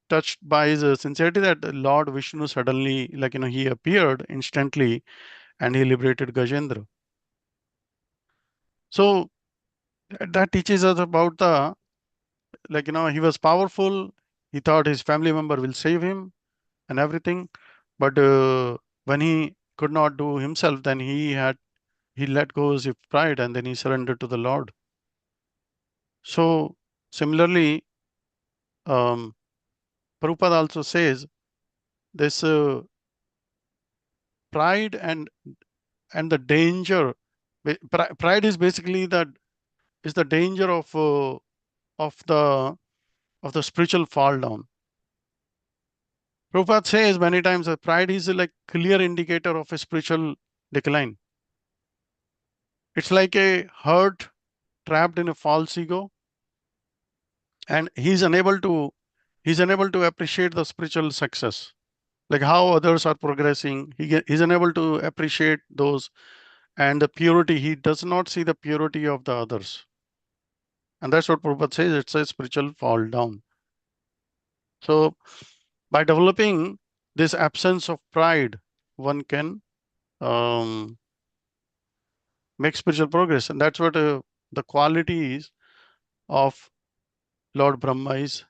touched by his sincerity that Lord Vishnu suddenly, he appeared instantly and he liberated Gajendra. So that teaches us about he was powerful. He thought his family member will save him and everything. But when he could not do himself, then he let go his pride and then he surrendered to the Lord. So similarly, Prabhupada also says this pride and the danger. Pride is basically the danger of the spiritual fall down. Prabhupada says many times that pride is like clear indicator of a spiritual decline. It's like a hurt trapped in a false ego, and he's unable to appreciate the spiritual success, like how others are progressing. He's unable to appreciate those, and the purity. He does not see the purity of the others, and that's what Prabhupada says. It's a spiritual fall down. So by developing this absence of pride, one can make spiritual progress, and that's what the qualities of Lord Brahma is.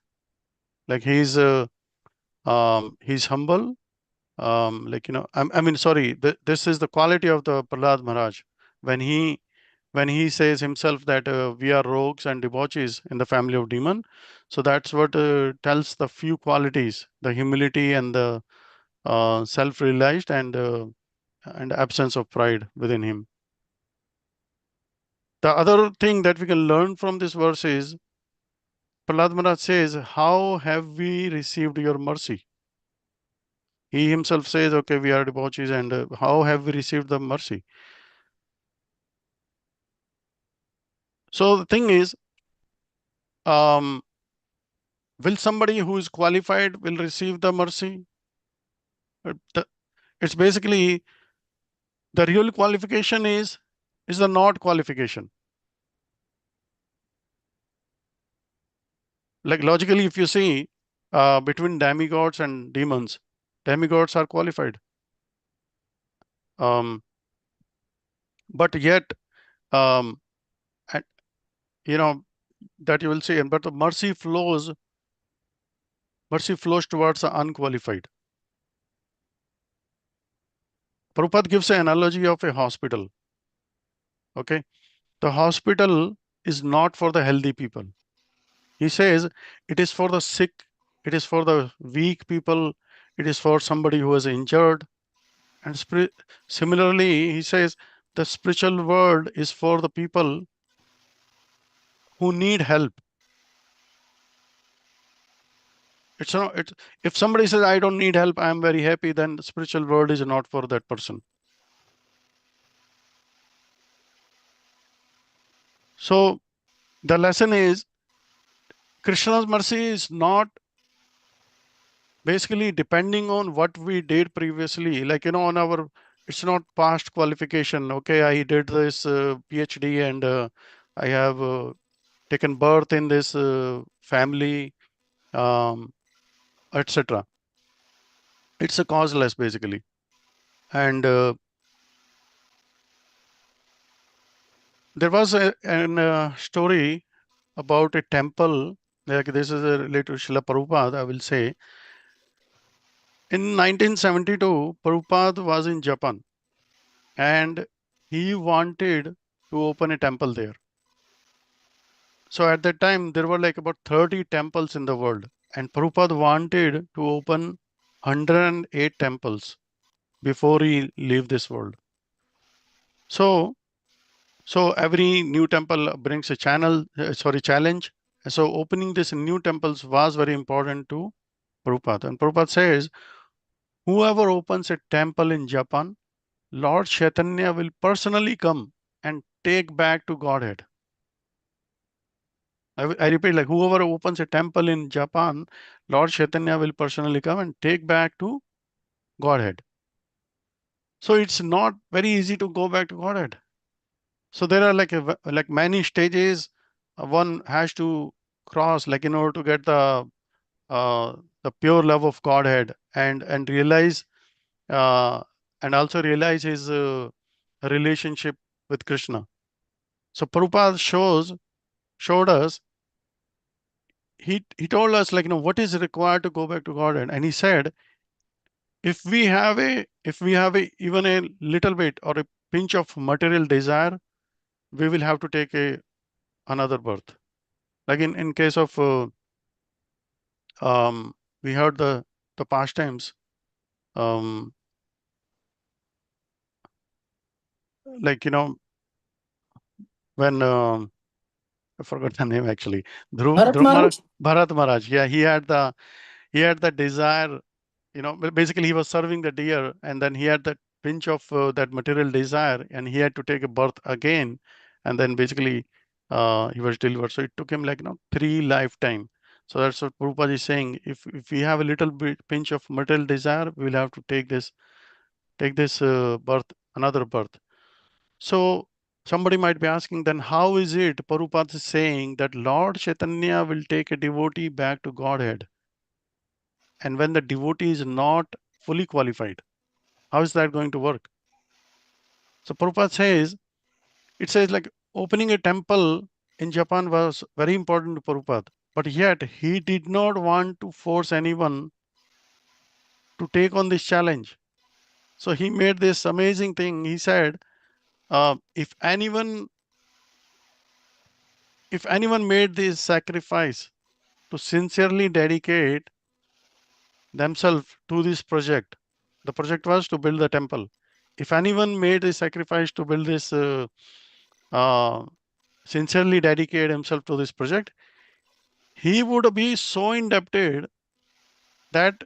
Like he's humble. Sorry. This is the quality of the Prahlad Maharaj when he says himself that we are rogues and debauchees in the family of demon. So that's what tells the few qualities: the humility and the self-realized and absence of pride within him. The other thing that we can learn from this verse is Prahlad Maharaj says, "How have we received your mercy?" He himself says, "Okay, we are debauchees, and how have we received the mercy?" So the thing is, will somebody who is qualified will receive the mercy? It's basically the real qualification is the not qualification. Like logically, if you see between demigods and demons, demigods are qualified. But yet, and, you know, that you will see, but the mercy flows towards the unqualified. Prabhupada gives an analogy of a hospital. Okay. The hospital is not for the healthy people. He says it is for the sick, it is for the weak people, it is for somebody who is injured. And similarly, he says the spiritual world is for the people who need help. It's not, if somebody says, I don't need help, I am very happy, then the spiritual world is not for that person. So the lesson is Krishna's mercy is not basically depending on what we did previously, like, on our, it's not past qualification. Okay, I did this PhD and I have taken birth in this family, etc. It's a causeless basically. And there was a story about a temple, like this is related to Srila Prabhupada, I will say. In 1972, Prabhupada was in Japan and he wanted to open a temple there. So at that time, there were like about 30 temples in the world, and Prabhupada wanted to open 108 temples before he leave this world. So every new temple brings a challenge. So opening this new temples was very important to Prabhupada. And Prabhupada says, whoever opens a temple in Japan, Lord Chaitanya will personally come and take back to Godhead. I repeat, like whoever opens a temple in Japan, Lord Chaitanya will personally come and take back to Godhead. So it's not very easy to go back to Godhead. So there are like many stages one has to cross, like in order to get the pure love of Godhead and realize and also realize his relationship with Krishna. So Prabhupada showed us, he told us, like, what is required to go back to Godhead. And he said, if we have even a little bit or a pinch of material desire, we will have to take another birth. Like in case of we heard the pastimes, like, when I forgot the name actually. Bharat Dhruv Maharaj? Bharat Maharaj. Yeah, he had the desire, basically he was serving the deer, and then he had that pinch of that material desire, and he had to take a birth again, and then basically he was delivered. So it took him like 3 lifetime. So that's what Prabhupada is saying. If we have a little bit pinch of material desire, we'll have to take this birth, another birth. So somebody might be asking, then how is it Prabhupada is saying that Lord Chaitanya will take a devotee back to Godhead? And when the devotee is not fully qualified, how is that going to work? So Prabhupada says, it says like opening a temple in Japan was very important to Prabhupada, but yet he did not want to force anyone to take on this challenge. So he made this amazing thing. He said, if anyone made this sacrifice to sincerely dedicate themselves to this project, the project was to build the temple. If anyone made a sacrifice to build this, sincerely dedicate himself to this project, he would be so indebted that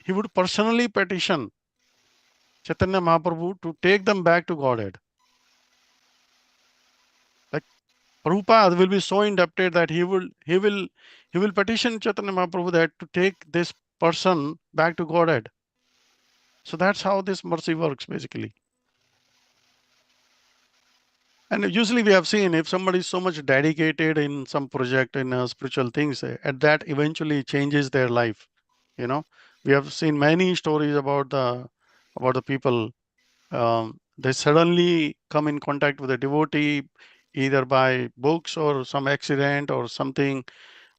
he would personally petition Chaitanya Mahaprabhu to take them back to Godhead. Like Prabhupada will be so indebted that he will petition Chaitanya Mahaprabhu that to take this person back to Godhead. So that's how this mercy works basically. And usually we have seen if somebody is so much dedicated in some project in spiritual things, at that eventually changes their life. You know, we have seen many stories about the people. They suddenly come in contact with a devotee, either by books or some accident or something.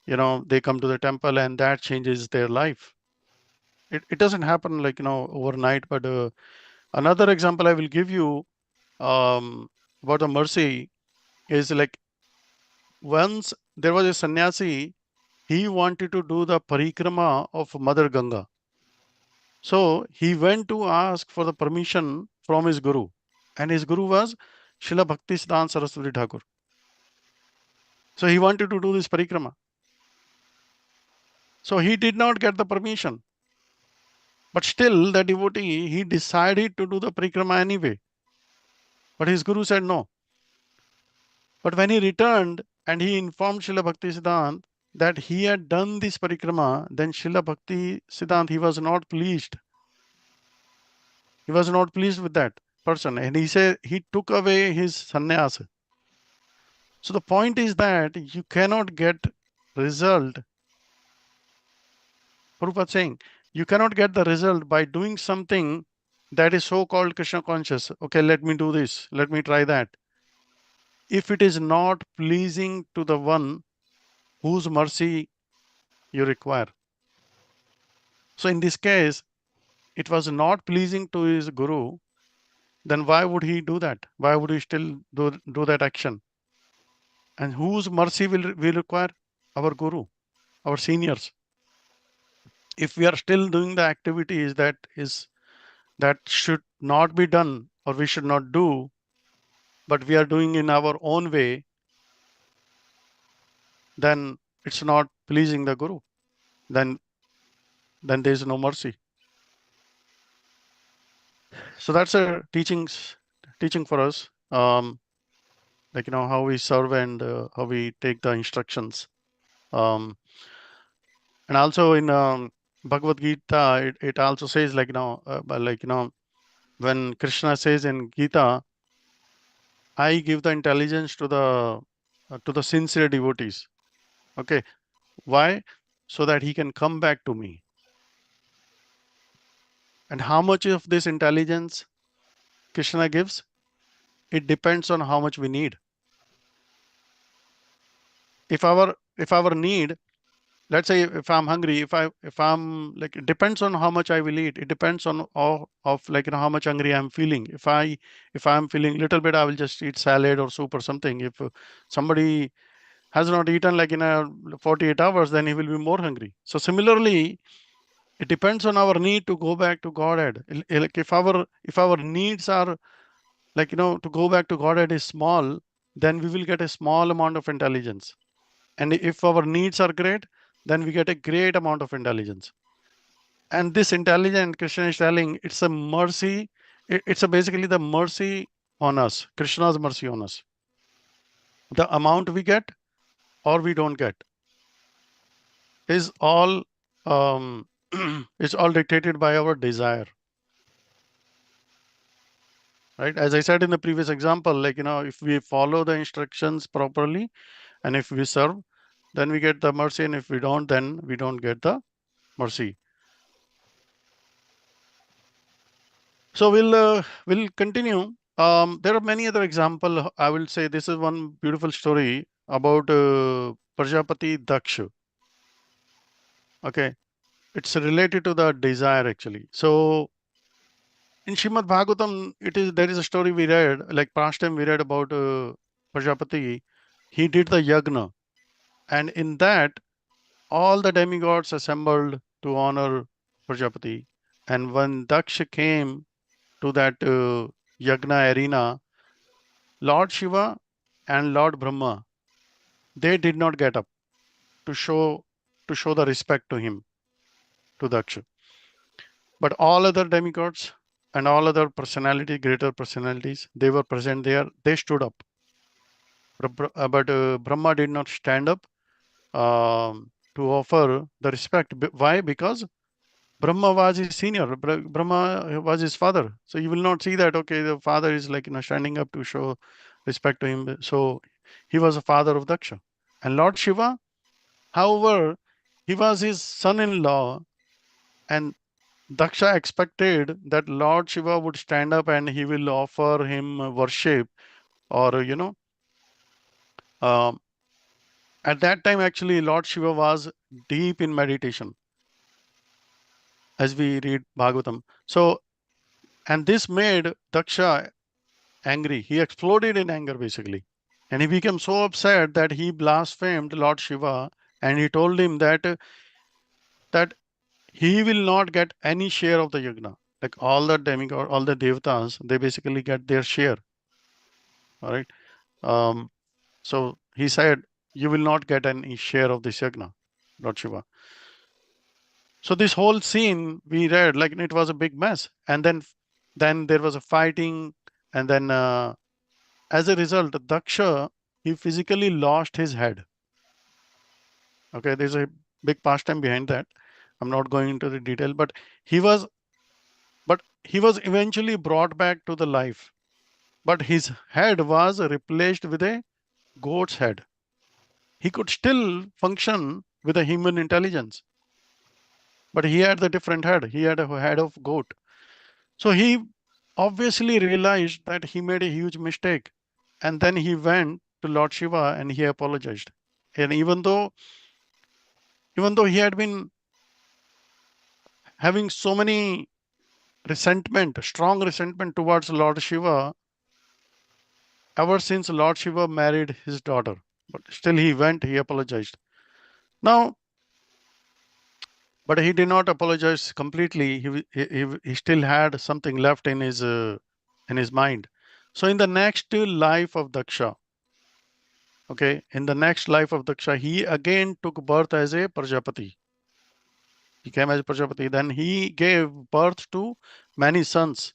You know, they come to the temple and that changes their life. It doesn't happen like overnight. But another example I will give you about the mercy is like once there was a sannyasi, he wanted to do the parikrama of Mother Ganga. So he went to ask for the permission from his guru, and his guru was Srila Bhaktisiddhanta Saraswati Thakur. So he wanted to do this parikrama. So he did not get the permission. But still, the devotee, he decided to do the parikrama anyway. But his guru said no. But when he returned and he informed Srila Bhaktisiddhanta that he had done this parikrama, then Srila Bhaktisiddhanta, he was not pleased. He was not pleased with that person. And he said he took away his sannyas. So the point is that you cannot get result. Prabhupada saying, you cannot get the result by doing something that is so-called Krishna conscious. Okay, let me do this. Let me try that. If it is not pleasing to the one whose mercy you require. So in this case, it was not pleasing to his guru, then why would he do that? Why would he still do that action? And whose mercy will we require? Our guru, our seniors. If we are still doing the activities that should not be done or we should not do, but we are doing in our own way, then it's not pleasing the guru. Then there is no mercy. So that's a teaching for us, like how we serve and how we take the instructions. And also in Bhagavad Gita, it also says like when Krishna says in Gita, I give the intelligence to the sincere devotees. Okay, why? So that he can come back to me. And how much of this intelligence Krishna gives? It depends on how much we need. If our need, let's say if I'm hungry, if I'm like, it depends on how much I will eat. It depends on of like how much hungry I'm feeling. If I'm feeling little bit, I will just eat salad or soup or something. If somebody has not eaten like in a 48 hours, then he will be more hungry. So similarly, it depends on our need to go back to Godhead. Like if our needs are like to go back to Godhead is small, then we will get a small amount of intelligence. And if our needs are great, then we get a great amount of intelligence. And this intelligence, Krishna is telling, it's a mercy. It's basically the mercy on us, Krishna's mercy on us. The amount we get or we don't get is all is all dictated by our desire. Right? As I said in the previous example, like if we follow the instructions properly and if we serve, then we get the mercy, and if we don't, then we don't get the mercy. So we'll continue. There are many other examples. I will say this is one beautiful story about Prajapati Daksha. Okay, it's related to the desire actually. So in Srimad Bhagavatam, there is a story we read, like past time we read about Prajapati. He did the yagna, and in that all the demigods assembled to honor Prajapati. And when Daksha came to that yagna arena, Lord Shiva and Lord Brahma, they did not get up to show the respect to him, to Daksha. But all other demigods and all other greater personalities, they were present there. They stood up. but Brahma did not stand up to offer the respect. Why? Because Brahma was his senior. Brahma was his father. So you will not see that, okay, the father is like, standing up to show respect to him. So he was a father of Daksha. And Lord Shiva, however, he was his son-in-law, and Daksha expected that Lord Shiva would stand up and he will offer him worship, or, um, at that time, actually, Lord Shiva was deep in meditation, as we read Bhagavatam. So, and this made Daksha angry. He exploded in anger, basically. And he became so upset that he blasphemed Lord Shiva, and he told him that he will not get any share of the yajna. Like all the demigod, all the devatas, they basically get their share. All right. So he said, you will not get any share of this yajna, Lord Shiva. So this whole scene we read, like it was a big mess. And then there was a fighting, and then as a result, Daksha, he physically lost his head. Okay, there's a big pastime behind that. I'm not going into the detail, but he was eventually brought back to the life. But his head was replaced with a goat's head. He could still function with a human intelligence, but he had the different head. He had a head of goat. So he obviously realized that he made a huge mistake. And then he went to Lord Shiva and he apologized. And even though he had been having so many strong resentment towards Lord Shiva ever since Lord Shiva married his daughter, but still he apologized. Now, but he did not apologize completely. He still had something left in his mind. So in the next life of Daksha, he again took birth as a Prajapati. He came as a Prajapati. Then he gave birth to many sons,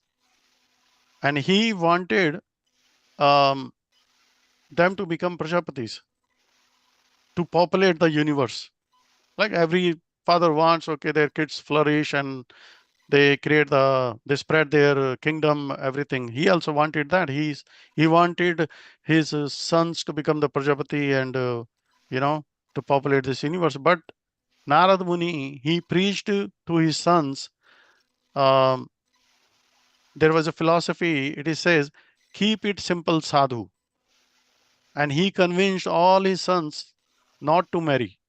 and he wanted them to become Prajapatis, to populate the universe. Like every father wants, their kids flourish and they spread their kingdom, everything. He also wanted that. He wanted his sons to become the Prajapati and, to populate this universe. But Narad Muni, he preached to his sons. Um, there was a philosophy, it says, keep it simple, sadhu. And he convinced all his sons not to marry.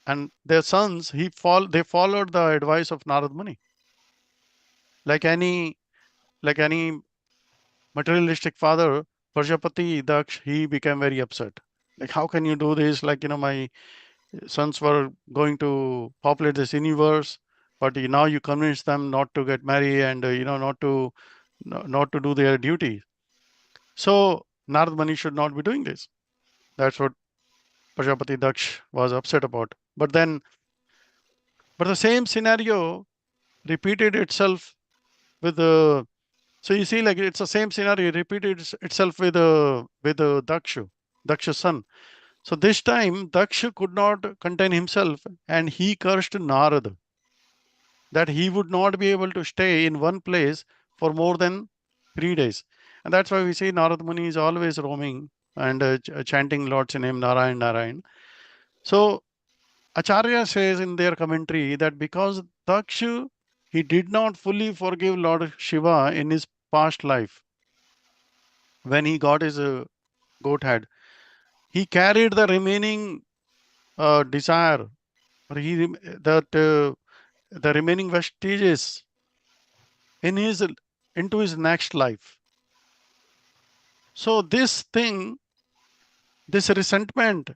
And their sons, they followed the advice of Narad Muni. Like any materialistic father, Prajapati Daksh, he became very upset. Like, how can you do this? Like, my sons were going to populate this universe, but now you convince them not to get married and, not to do their duty. So Narad Muni should not be doing this. That's what Prajapati Daksh was upset about. But the same scenario repeated itself with the. So you see, like it's the same scenario repeated itself with Daksha's son. So this time Daksha could not contain himself and he cursed Narad that he would not be able to stay in one place for more than 3 days. And that's why we see Narad Muni is always roaming and chanting Lord's name, Narayan, Narayan. So Acharya says in their commentary that because Daksha, he did not fully forgive Lord Shiva in his past life when he got his goat head, he carried the remaining desire, or the remaining vestiges into his next life. So this resentment,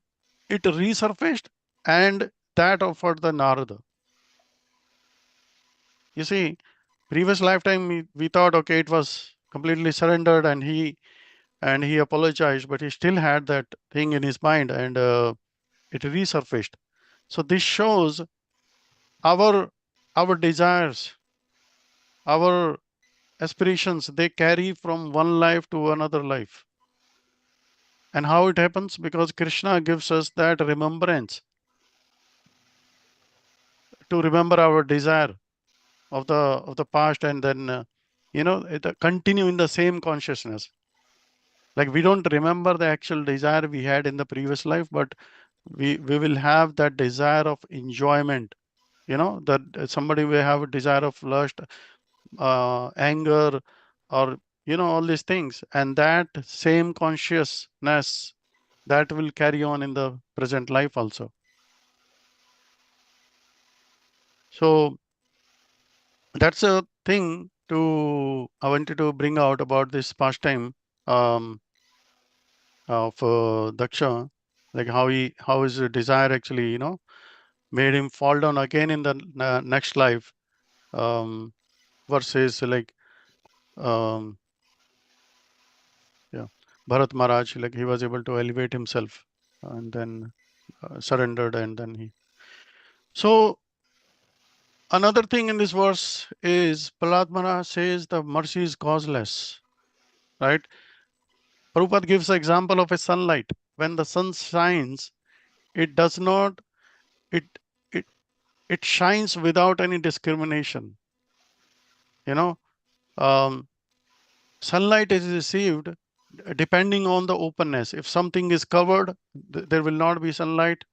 it resurfaced, and that offered the Narada. You see, previous lifetime we thought, okay, it was completely surrendered and he apologized, but he still had that thing in his mind and it resurfaced. So this shows our desires, our aspirations, they carry from one life to another life. And how it happens? Because Krishna gives us that remembrance to remember our desire of the past, and then continue in the same consciousness. Like we don't remember the actual desire we had in the previous life, but we will have that desire of enjoyment. That somebody will have a desire of lust, anger, or all these things, and that same consciousness that will carry on in the present life also. So that's a thing I wanted to bring out about this pastime of Daksha, like how his desire actually made him fall down again in the next life, versus like Bharat Maharaj, like he was able to elevate himself and then surrendered, and then he. So another thing in this verse is Prahlad Maharaj says the mercy is causeless, right? Prabhupada gives the example of a sunlight. When the sun shines, it does not, it it it shines without any discrimination. Um, Sunlight is received depending on the openness. If something is covered, there will not be sunlight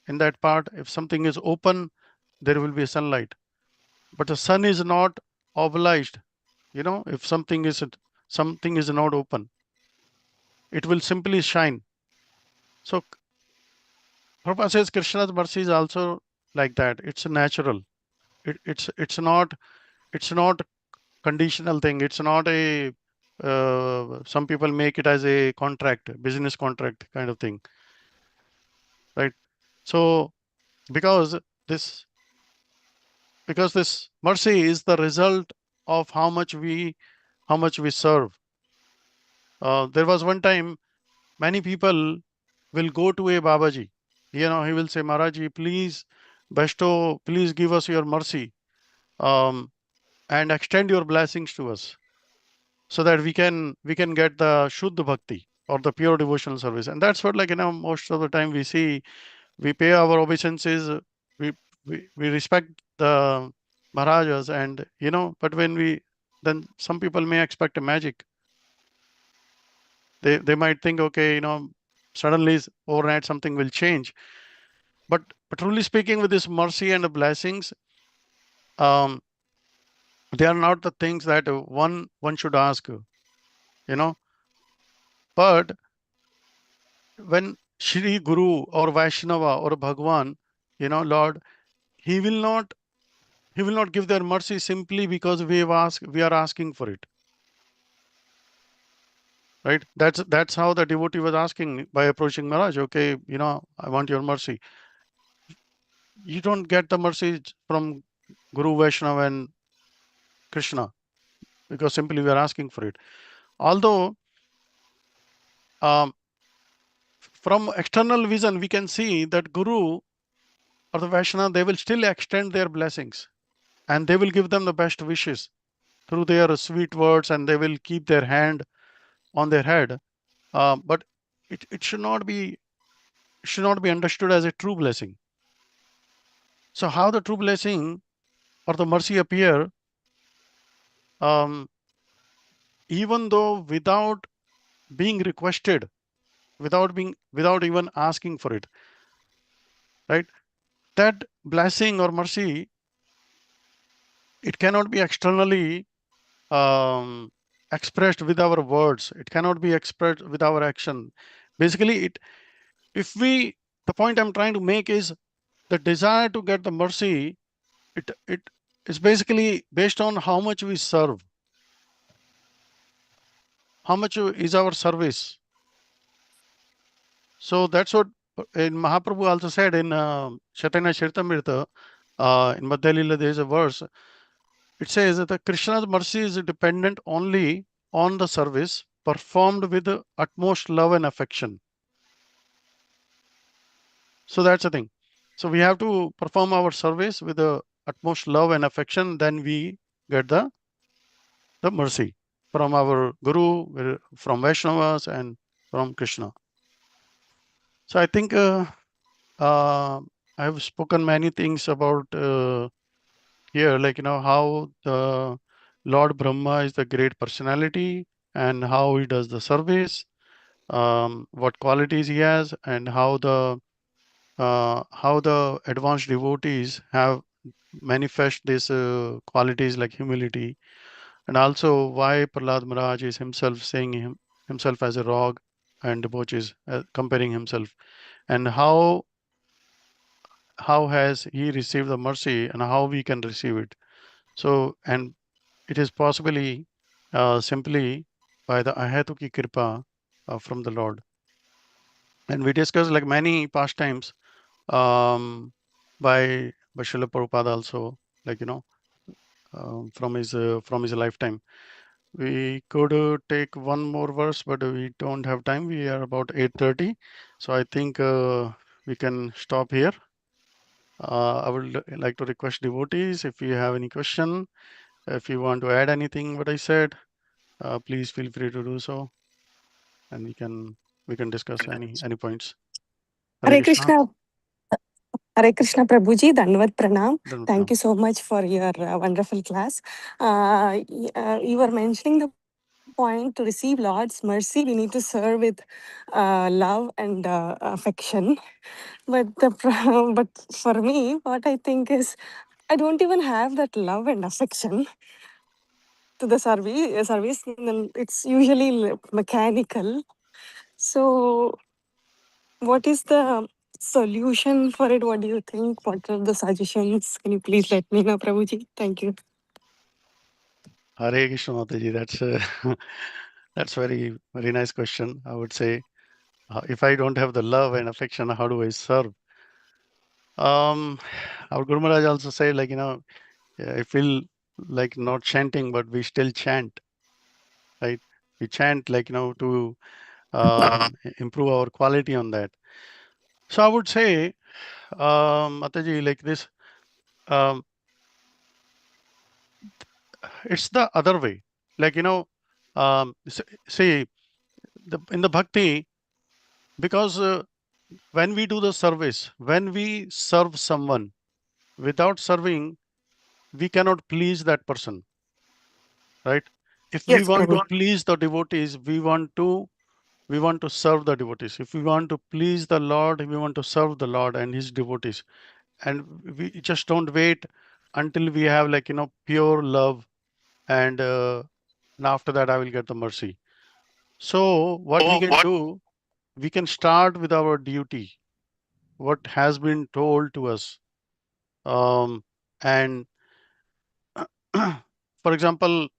in that part. If something is open, there will be sunlight. But the sun is not obliged. If something is not open, it will simply shine. So Prabhupada says Krishna's mercy is also like that. It's natural. It's not conditional thing. It's not a some people make it as a business contract kind of thing, right? So because this mercy is the result of how much we serve. There was one time many people will go to a Babaji. He will say, Maharaji, please please give us your mercy, and extend your blessings to us, so that we can get the Shuddha Bhakti or the pure devotional service. And that's what, most of the time we see, we pay our obeisances, we respect the Maharajas, and but then some people may expect a magic. They might think, okay, suddenly overnight something will change. But truly speaking, with this mercy and the blessings, they are not the things that one should ask, but when Shri Guru or Vaishnava or Bhagwan, Lord, he will not give their mercy simply because we are asking for it. Right? That's how the devotee was asking by approaching Maharaj. Okay, I want your mercy. You don't get the mercy from Guru, Vaishnava, and Krishna because simply we are asking for it. Although from external vision we can see that Guru or the Vaishnava, they will still extend their blessings, and they will give them the best wishes through their sweet words, and they will keep their hand on their head. But it should not be understood as a true blessing. So how the true blessing or the mercy appear, even though without being requested, without even asking for it, right? That blessing or mercy, it cannot be externally expressed with our words. It cannot be expressed with our action. Basically, the point I'm trying to make is the desire to get the mercy, it is basically based on how much we serve, how much is our service. So that's what in Mahaprabhu also said in Chaitanya Charitamrita, in Madhya Lila, there is a verse. It says that Krishna's mercy is dependent only on the service performed with the utmost love and affection. So that's the thing. So we have to perform our service with the utmost love and affection, then we get the mercy from our Guru, from Vaishnavas, and from Krishna. So I think I've spoken many things about here, like, how the Lord Brahma is the great personality and how he does the service, what qualities he has, and how the advanced devotees have manifest these qualities like humility, and also why Prahlad Maharaj is himself saying himself as a rock and debauchees, comparing himself, and how has he received the mercy and how we can receive it. So, and it is possibly simply by the Ahatuki Kripa from the Lord. And we discussed like many pastimes by Srila Prabhupada also, like, from his lifetime. We could take one more verse, but we don't have time. We are about 8:30, so I think we can stop here. I would like to request devotees, if you have any question, if you want to add anything what I said, please feel free to do so, and we can discuss any points. Hare Hare Krishna. Krishna. Hare Krishna Prabhuji, Dandavat Pranam. Dandavat Thank Pranam. you so much for your wonderful class. You were mentioning the point to receive Lord's mercy, we need to serve with love and affection. But but for me, what I think is, I don't even have that love and affection to the service. It's usually mechanical. So what is the solution for it? What do you think? What are the suggestions? Can you please let me know, Prabhuji? Thank you. Hare Krishna Mataji, that's very nice question. I would say, if I don't have the love and affection, how do I serve? Our Guru Maharaj also said, like, I feel like not chanting, but we still chant, right? We chant, like, to improve our quality on that. So I would say, Mataji, like this, it's the other way. Like, see, in the bhakti, because when we do the service, when we serve someone, without serving, we cannot please that person, right? If we Yes, want to Prabhu. please the devotees, we want to serve the devotees. If we want to please the Lord, we want to serve the Lord and his devotees. And we just don't wait until we have, like, pure love, and after that I will get the mercy. So what we can do, we can start with our duty, what has been told to us. And for example,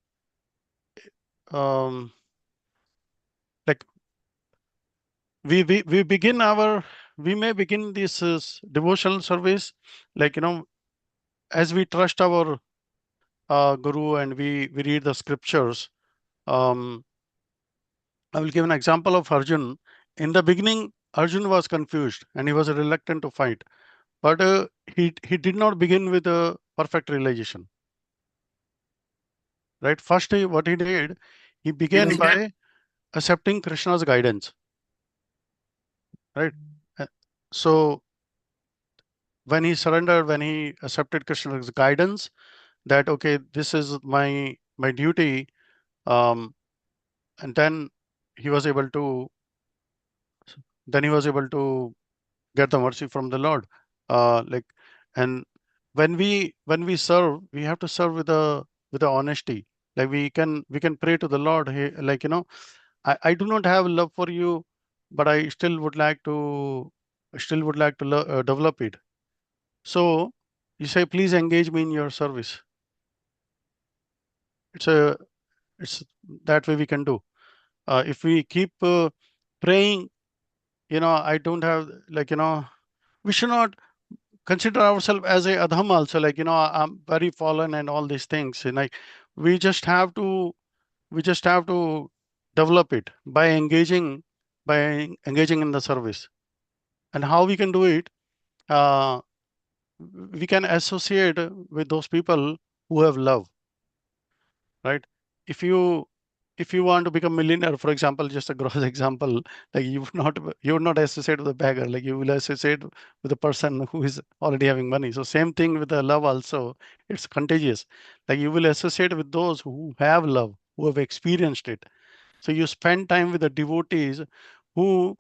like we begin we may begin this devotional service, like, as we trust our guru, and we read the scriptures. I will give an example of Arjun. In the beginning, Arjun was confused and he was reluctant to fight, but he did not begin with a perfect realization, right? First, what he did, he began by accepting Krishna's guidance, right? Uh, So when he surrendered, when he accepted Krishna's guidance, that okay, this is my duty, um, and then he was able to get the mercy from the Lord. Like, and when we serve, we have to serve with a honesty. Like, we can pray to the Lord. Hey, like, I do not have love for you, but I still would like to develop it. So you say, please engage me in your service. It's that way we can do. If we keep praying, I don't have, like, we should not consider ourselves as a adham also, like, I'm very fallen and all these things. And like, we just have to develop it by engaging in the service. And how we can do it? Uh, we can associate with those people who have love, right? If you if you want to become millionaire, for example, just a gross example, like you would not associate with a beggar, like you will associate with a person who is already having money. So same thing with the love also, it's contagious. Like you will associate with those who have love, who have experienced it. So you spend time with the devotees who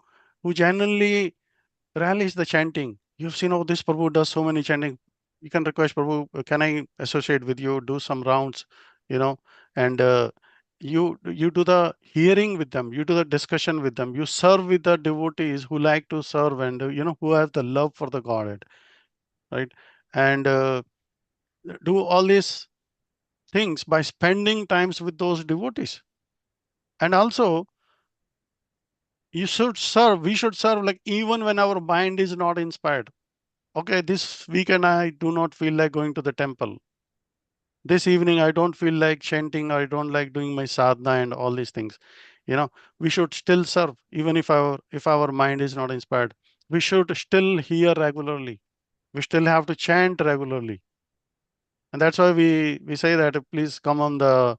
genuinely relish the chanting. You've seen, oh, this Prabhu does so many chanting. You can request Prabhu, can I associate with you, do some rounds, you know, and you do the hearing with them, you do the discussion with them, you serve with the devotees who like to serve and who have the love for the Godhead, right? And do all these things by spending times with those devotees. And also, you should serve. We should serve like even when our mind is not inspired. Okay, this weekend I do not feel like going to the temple. This evening I don't feel like chanting, I don't like doing my sadhana and all these things. We should still serve even if our mind is not inspired. We should still hear regularly. We still have to chant regularly. And that's why we say that please come on the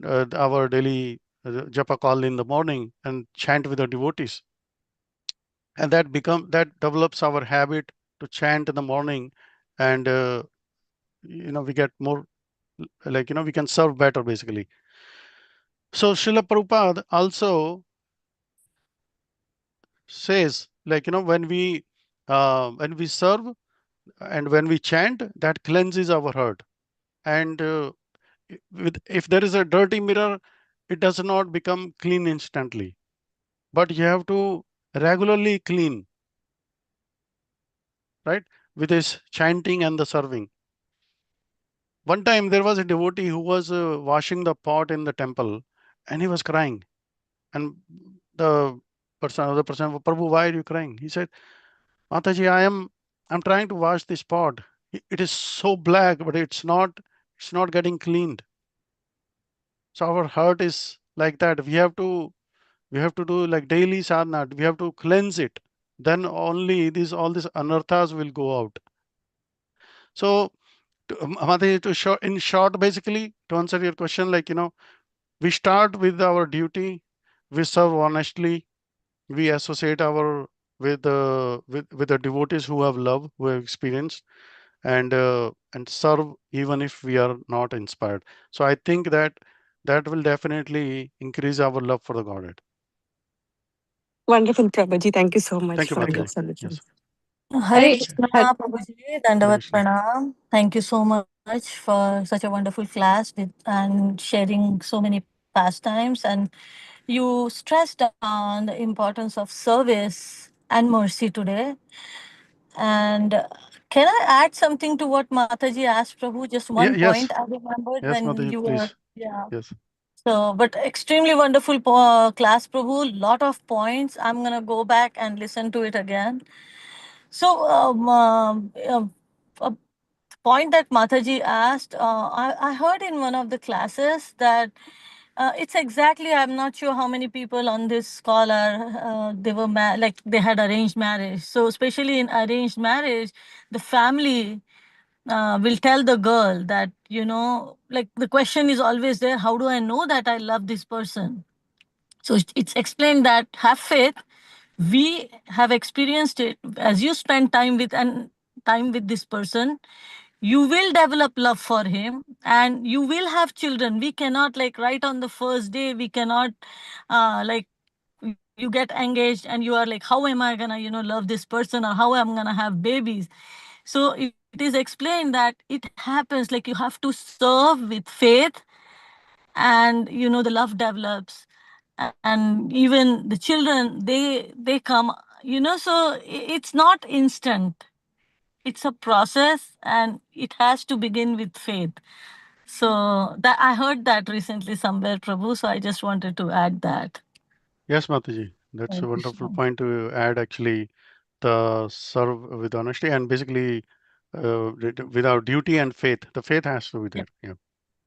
our daily japa call in the morning and chant with the devotees. And that develops our habit to chant in the morning, and we get more, like we can serve better basically. So Srila Prabhupada also says, like when we serve and when we chant, that cleanses our heart. And if there is a dirty mirror, it does not become clean instantly, but you have to regularly clean, right, with this chanting and the serving. One time there was a devotee who was washing the pot in the temple, and he was crying. And the other person, Prabhu, why are you crying? He said, Mataji, I'm trying to wash this pot. It is so black, but it's not getting cleaned. So our heart is like that. We have to do like daily sadhana. We have to cleanse it. Then only all these anarthas will go out. So Mataji, in short, basically, to answer your question, like we start with our duty, we serve honestly, we associate our with the devotees who have love, who have experience, and serve even if we are not inspired. So I think that will definitely increase our love for the Godhead. Wonderful, Prabhuji. Thank you so much Thank you, for your Mataji. solutions. Yes. Hare Krishna. Krishna, Prabhuji, Hare Dandavat Krishna. Pranam. Thank you so much for such a wonderful class and sharing so many pastimes. And you stressed on the importance of service and mercy today. And can I add something to what Mataji asked Prabhu? Just one Yes. point I remembered Yes, when Mataji, you were, please. yeah. Yes. So, but extremely wonderful class, Prabhu. Lot of points. I'm gonna go back and listen to it again. So, a point that Mataji asked, I heard in one of the classes that it's exactly, I'm not sure how many people on this call are, they were like they had arranged marriage. So, especially in arranged marriage, the family will tell the girl that, like the question is always there, how do I know that I love this person? So it's explained that have faith. We have experienced it as you spend time with this person, you will develop love for him and you will have children. We cannot, like, right on the first day, we cannot like you get engaged and you are like, how am I gonna love this person, or how I'm gonna have babies? So it is explained that it happens, like you have to serve with faith, and the love develops, and even the children, they come, so it's not instant, it's a process, and it has to begin with faith. So that I heard that recently somewhere, Prabhu, so I just wanted to add that. Yes, Mataji. That's Hare a wonderful Krishna. point to add, actually, the serve with honesty and basically with our duty and faith. The faith has to be there. Yeah.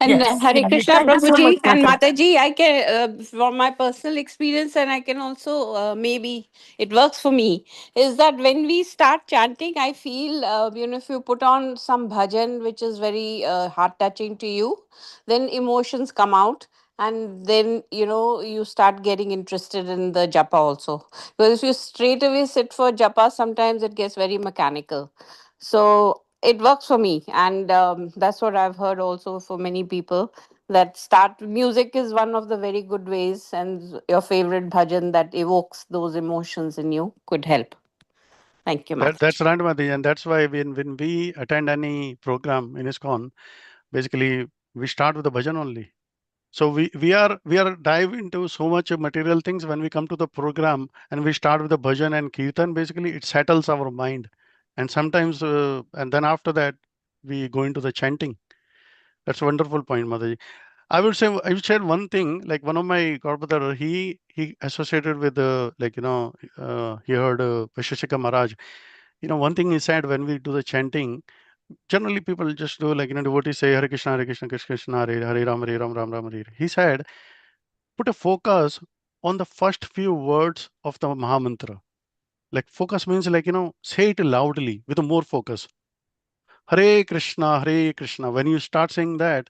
And Yes, Hare yes. Krishna, Thank you so much, Prabhuji and Mata. Mataji, I can, from my personal experience, and I can also, maybe it works for me, is that when we start chanting, I feel, if you put on some bhajan, which is very heart touching to you, then emotions come out. and then you start getting interested in the japa also. Because if you straight away sit for japa, sometimes it gets very mechanical. So it works for me, and that's what I've heard also for many people, that start music is one of the very good ways, and your favorite bhajan that evokes those emotions in you could help. Thank you, Mata. That's right, Madhi, and that's why when we attend any program in ISKCON, basically we start with the bhajan only. So we are dive into so much material things when we come to the program and we start with the bhajan and kirtan. Basically, it settles our mind, and sometimes and then after that we go into the chanting. That's a wonderful point, Mataji. I would share one thing. Like one of my godbrother, he associated with he heard Visheshika Maharaj. One thing he said when we do the chanting, generally people just do devotees say Hare Krishna, Krishna Krishna, Hare Ram, Ram Ram, Hare. He said, put a focus on the first few words of the Mahamantra. Like focus means say it loudly with more focus. Hare Krishna, Hare Krishna. When you start saying that,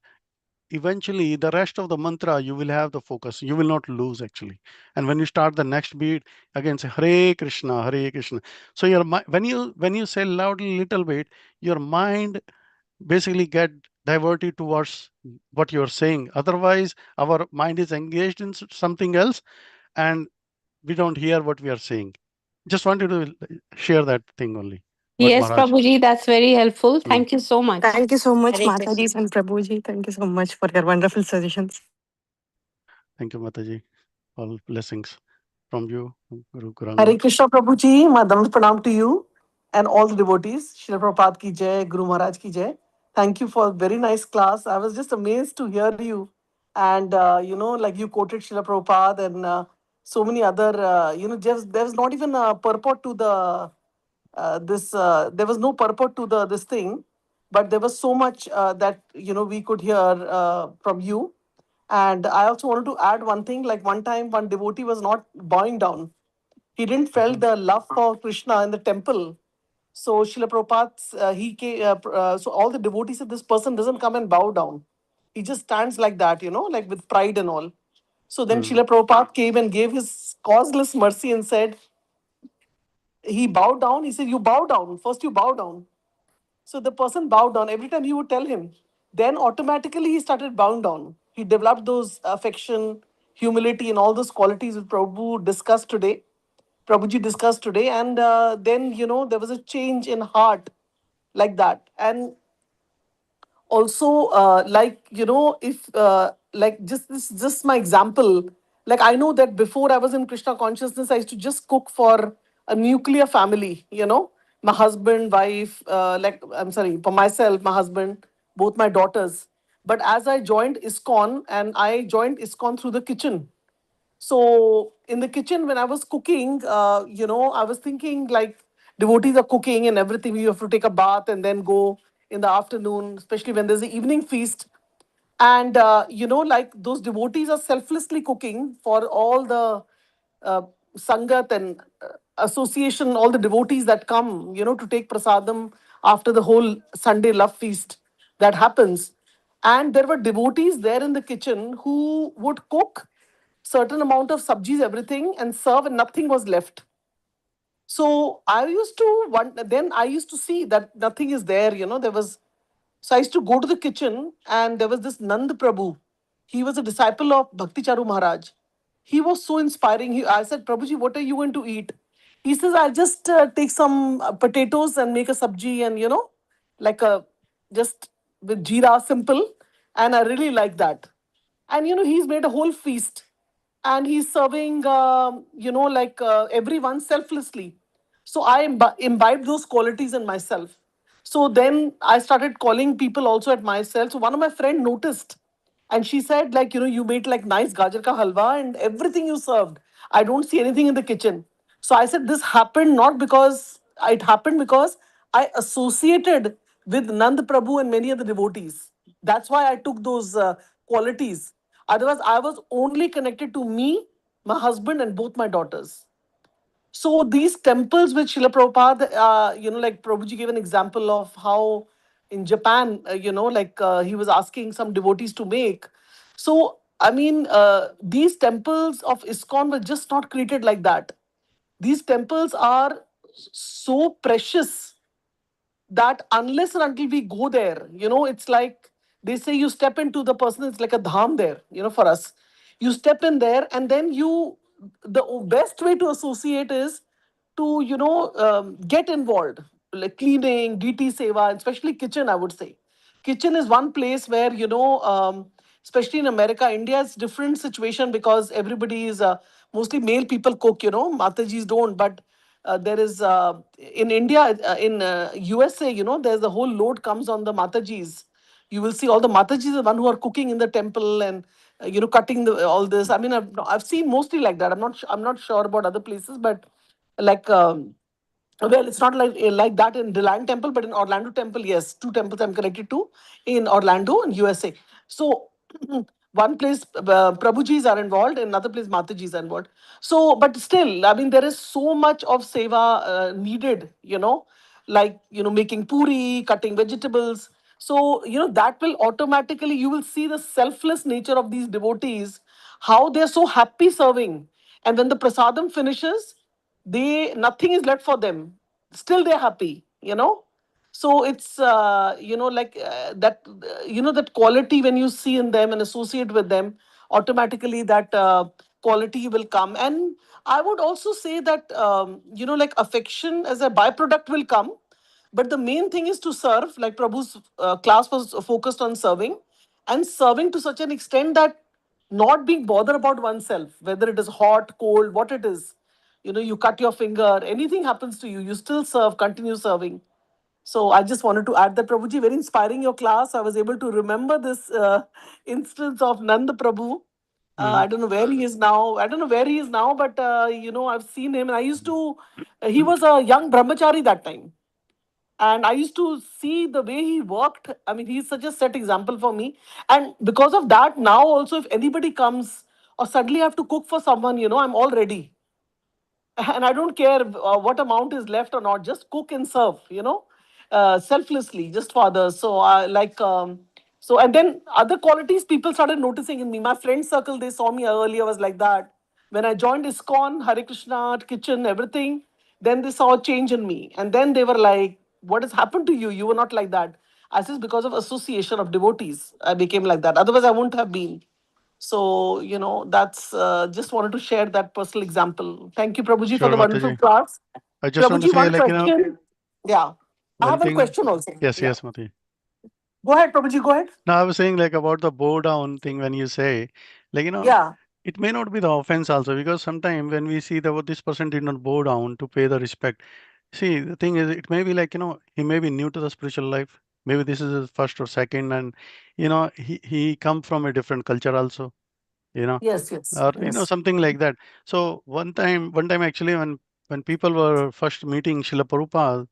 eventually the rest of the mantra you will have the focus. You will not lose actually. And when you start the next beat, again say Hare Krishna, Hare Krishna. So when you say loudly little bit, your mind basically get diverted towards what you're saying. Otherwise, our mind is engaged in something else, and we don't hear what we are saying. Just wanted to share that thing only. What Yes, Maharaj. Prabhuji, that's very helpful. Hmm. Thank you so much. Thank you so much, Hare Krishna. Mataji and Prabhuji. Thank you so much for your wonderful suggestions. Thank you, Mataji. All blessings from you, Guru Hare Guranga. Krishna Prabhuji, my Dandavat Pranam to you and all the devotees. Srila Prabhupada ki jai, Guru Maharaj ki jai. Thank you for a very nice class. I was just amazed to hear you. And, like you quoted Srila Prabhupada and so many other, just there was not even a purport to the, there was no purport to the this thing, but there was so much that, we could hear from you. And I also wanted to add one thing, like one time one devotee was not bowing down. He didn't felt the love for Krishna in the temple. So Srila Prabhupada, he came, so all the devotees said, this person doesn't come and bow down. He just stands like that, like with pride and all. So then Hmm. Srila Prabhupada came and gave his causeless mercy and said, he bowed down. He said, you bow down. First you bow down. So the person bowed down. Every time he would tell him, then automatically he started bowing down. He developed those affection, humility, and all those qualities which Prabhu discussed today. Prabhuji discussed today. And then, there was a change in heart like that. And also if like just my example, like I know that before I was in Krishna consciousness, I used to just cook for a nuclear family, my husband, wife, like I'm sorry, for myself, my husband, both my daughters. But as I joined ISKCON, and I joined ISKCON through the kitchen. So in the kitchen, when I was cooking, I was thinking like devotees are cooking and everything. You have to take a bath and then go in the afternoon, especially when there's an evening feast. And like those devotees are selflessly cooking for all the uh, sangat and association, all the devotees that come, to take prasadam after the whole Sunday love feast that happens. And there were devotees there in the kitchen who would cook certain amount of sabjis, everything, and serve, and nothing was left. So I used to then I used to see that nothing is there, there was. So I used to go to the kitchen, and there was this Nand Prabhu. He was a disciple of Bhakti Charu Maharaj. He was so inspiring. I said, Prabhuji, what are you going to eat? He says, I'll just take some potatoes and make a sabji, and, like a just with jeera, simple. And I really like that. And, he's made a whole feast, and he's serving, like everyone selflessly. So I imbibed those qualities in myself. So then I started calling people also at myself. So one of my friend noticed, and she said, like, you made like nice gajar ka halwa and everything you served. I don't see anything in the kitchen. So I said, this happened not because it happened because I associated with Nand Prabhu and many other devotees. That's why I took those qualities. Otherwise, I was only connected to me, my husband, and both my daughters. So these temples which Srila Prabhupada, like Prabhuji gave an example of how in Japan, like he was asking some devotees to make. So I mean, these temples of ISKCON were just not created like that. These temples are so precious that unless and until we go there, it's like they say you step into the person, it's like a dham there, for us. You step in there and then the best way to associate is to, get involved, like cleaning, DT seva, and especially kitchen, I would say. Kitchen is one place where, especially in America, India is different situation because everybody is mostly male people cook, Matajis don't, but there is in India, in USA, there's the whole load comes on the Matajis. You will see all the Matajis are the one who are cooking in the temple and cutting all this. I mean, I've seen mostly like that. I'm not sure about other places, but like. Well, it's not like that in Reliant Temple, but in Orlando Temple, yes, two temples I'm connected to in Orlando in USA. So one place Prabhujis are involved, and another place Matajis are involved. So, but still, I mean, there is so much of seva needed, like making puri, cutting vegetables. So that will automatically you will see the selfless nature of these devotees, how they're so happy serving, and when the prasadam finishes they nothing is left for them, still they're happy, so it's like that that quality when you see in them and associate with them, automatically that quality will come. And I would also say that like affection as a byproduct will come, but the main thing is to serve, like Prabhu's class was focused on serving, and serving to such an extent that not being bothered about oneself, whether it is hot, cold, what it is. You cut your finger, anything happens to you, you still serve, continue serving. So I just wanted to add that, Prabhuji, very inspiring your class. I was able to remember this instance of Nand Prabhu. I don't know where he is now. I don't know where he is now, but I've seen him. And I used to. He was a young brahmachari that time, and I used to see the way he worked. I mean, he's such a set example for me. And because of that, now also, if anybody comes or suddenly I have to cook for someone, I'm all ready. And I don't care what amount is left or not. Just cook and serve. Selflessly, just for others. So I like. So and then other qualities people started noticing in me. My friend circle, they saw me earlier was like that. When I joined ISKCON, Hare Krishna, kitchen, everything, then they saw a change in me, and then they were like, "What has happened to you? You were not like that." I said, "Because of association of devotees, I became like that. Otherwise, I wouldn't have been." So, that's just wanted to share that personal example. Thank you, Prabhuji, for Sure, the wonderful Mataji. class. I just want to Prabhuji, say, one like, question. Yeah. I one have one thing. question also. Yes, Yeah. yes, Mataji. Go ahead, Prabhuji, go ahead. Now, I was saying, like, about the bow down thing when you say, like, Yeah. it may not be the offense also, because sometimes when we see that what this person did not bow down to pay the respect. See, the thing is, it may be like, he may be new to the spiritual life. Maybe this is his first or second, and, he come from a different culture also, Yes, yes, or, yes. something like that. So one time actually, when people were first meeting Srila Prabhupada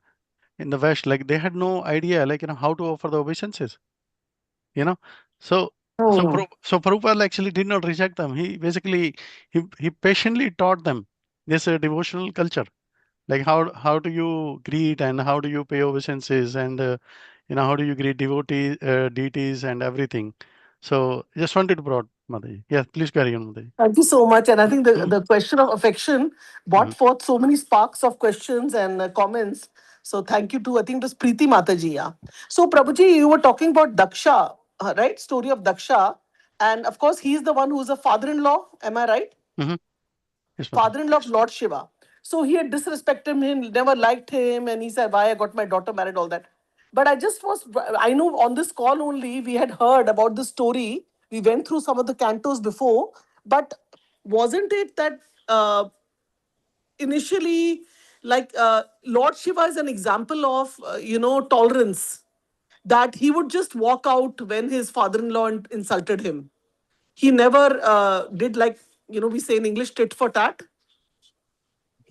in the West, like they had no idea, like, how to offer the obeisances, you know. So Hmm. so Prabhupada actually did not reject them. He basically he patiently taught them this devotional culture, like how do you greet and how do you pay obeisances, and how do you greet deities and everything. So just wanted to brought Mataji. Yeah, please carry on, Mataji. Thank you so much. And I think the question of affection brought Mhm. forth so many sparks of questions and comments. So thank you to, I think it was Preeti Mataji. Yeah. So Prabhuji, you were talking about Daksha, right? Story of Daksha. And of course, he's the one who's a father-in-law. Am I right? Mhm. Yes, Mataji. Father-in-law of Lord Shiva. So he had disrespected him, never liked him, and he said, "Why I got my daughter married?" All that. But I know on this call only we had heard about the story. We went through some of the cantos before, but wasn't it that initially, like Lord Shiva is an example of tolerance, that he would just walk out when his father-in-law insulted him. He never did, like we say in English, tit for tat.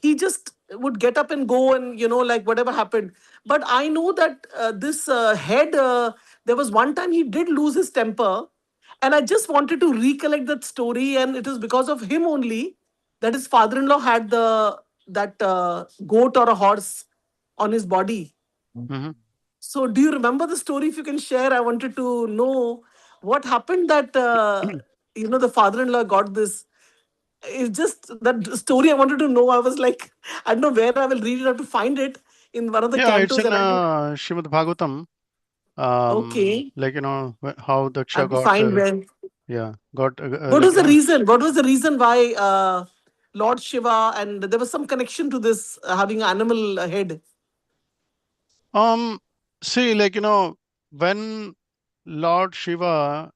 He just would get up and go, and like whatever happened. But I know that this head there was one time he did lose his temper, and I just wanted to recollect that story, and it is because of him only that his father-in-law had that goat or a horse on his body. Mhm. So do you remember the story? If you can share, I wanted to know what happened that the father-in-law got this. It's just that story I wanted to know. I was like, I don't know where I will read it. I have to find it in one of the Yeah, it's cantos. in And I think, Srimad Bhagavatam. okay, Like how I Daksha have to got find where. got What was the reason? What was the reason why Lord Shiva, and there was some connection to this having an animal head? see, when Lord Shiva,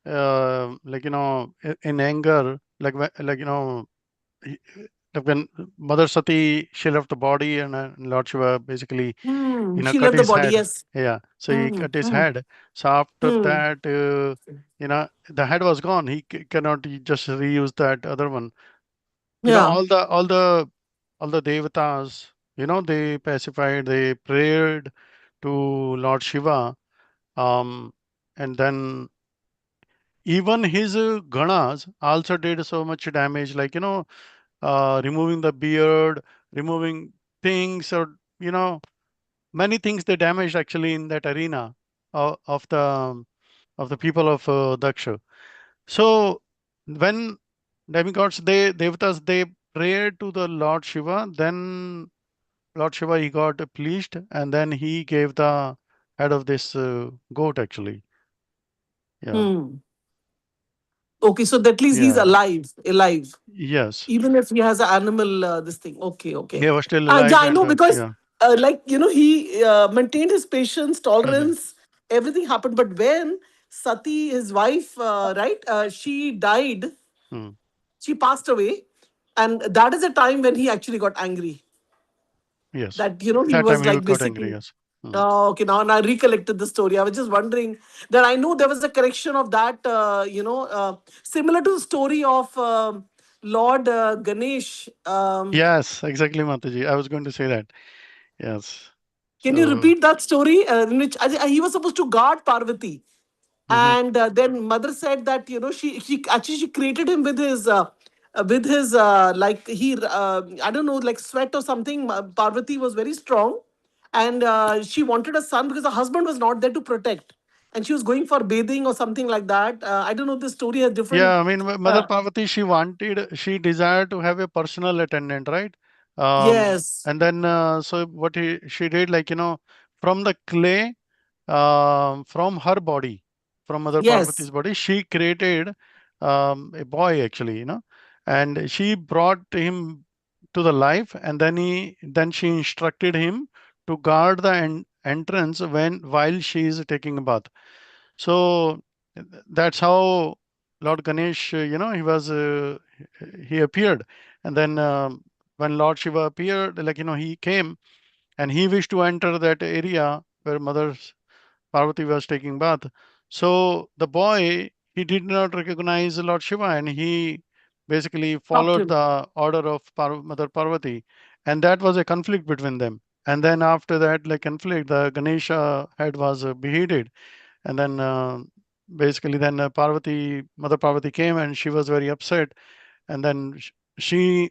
in anger, he- like when Mother Sati, she left the body, and Lord Shiva basically, She cut left the his body, head. yes. Yeah, so he Hmm. cut his Hmm. head. So after Hmm. that, the head was gone. He cannot just reuse that other one. Yeah. All the devatas, they pacified, they prayed to Lord Shiva, um, and then even his ganas also did so much damage, removing the beard, removing things, or many things they damaged actually in that arena of the people of Daksha. So when demigods, devatas, they prayed to the Lord Shiva, then Lord Shiva, he got pleased, and then he gave the head of this goat actually. Yeah. Hmm. Okay, so at least he's Yeah. alive. Yes. Even if he has an animal, this thing. Okay, okay. He was still Yeah, alive, I know and because, yeah. he maintained his patience, Mhm. tolerance, everything happened. But when Sati, his wife, right, she died, Mm. she passed away, and that is the time when he actually got angry. Yes. That he That time was he like got angry. basically. Yes. Mm. Oh, okay, now I recollected the story. I was just wondering that I know there was a correction of that, similar to the story of Lord Ganesh. Yes, exactly, Mataji. I was going to say that. Yes. Can you So. repeat that story in which he was supposed to guard Parvati? Mhm. And then mother said that she actually she created him with his like he I don't know, like sweat or something. Parvati was very strong, and she wanted a son because the husband was not there to protect, and she was going for bathing or something like that. I don't know, this story has different. Yeah, I mean, Mother Parvati, she desired to have a personal attendant, right? Yes, And then, so what she did, from the clay, from her body, from Mother yes. Parvati's body, she created a boy actually, and she brought him to the life, and then she instructed him to guard the entrance while she is taking a bath. So that's how Lord Ganesh, he appeared. And then when Lord Shiva appeared, he came and he wished to enter that area where Mother Parvati was taking bath. So the boy, he did not recognize Lord Shiva, and he basically Talk to followed him. the order of Mother Parvati. And that was a conflict between them. And then after that, conflict, the Ganesha head was beheaded, and then basically then Mother Parvati came, and she was very upset, and then she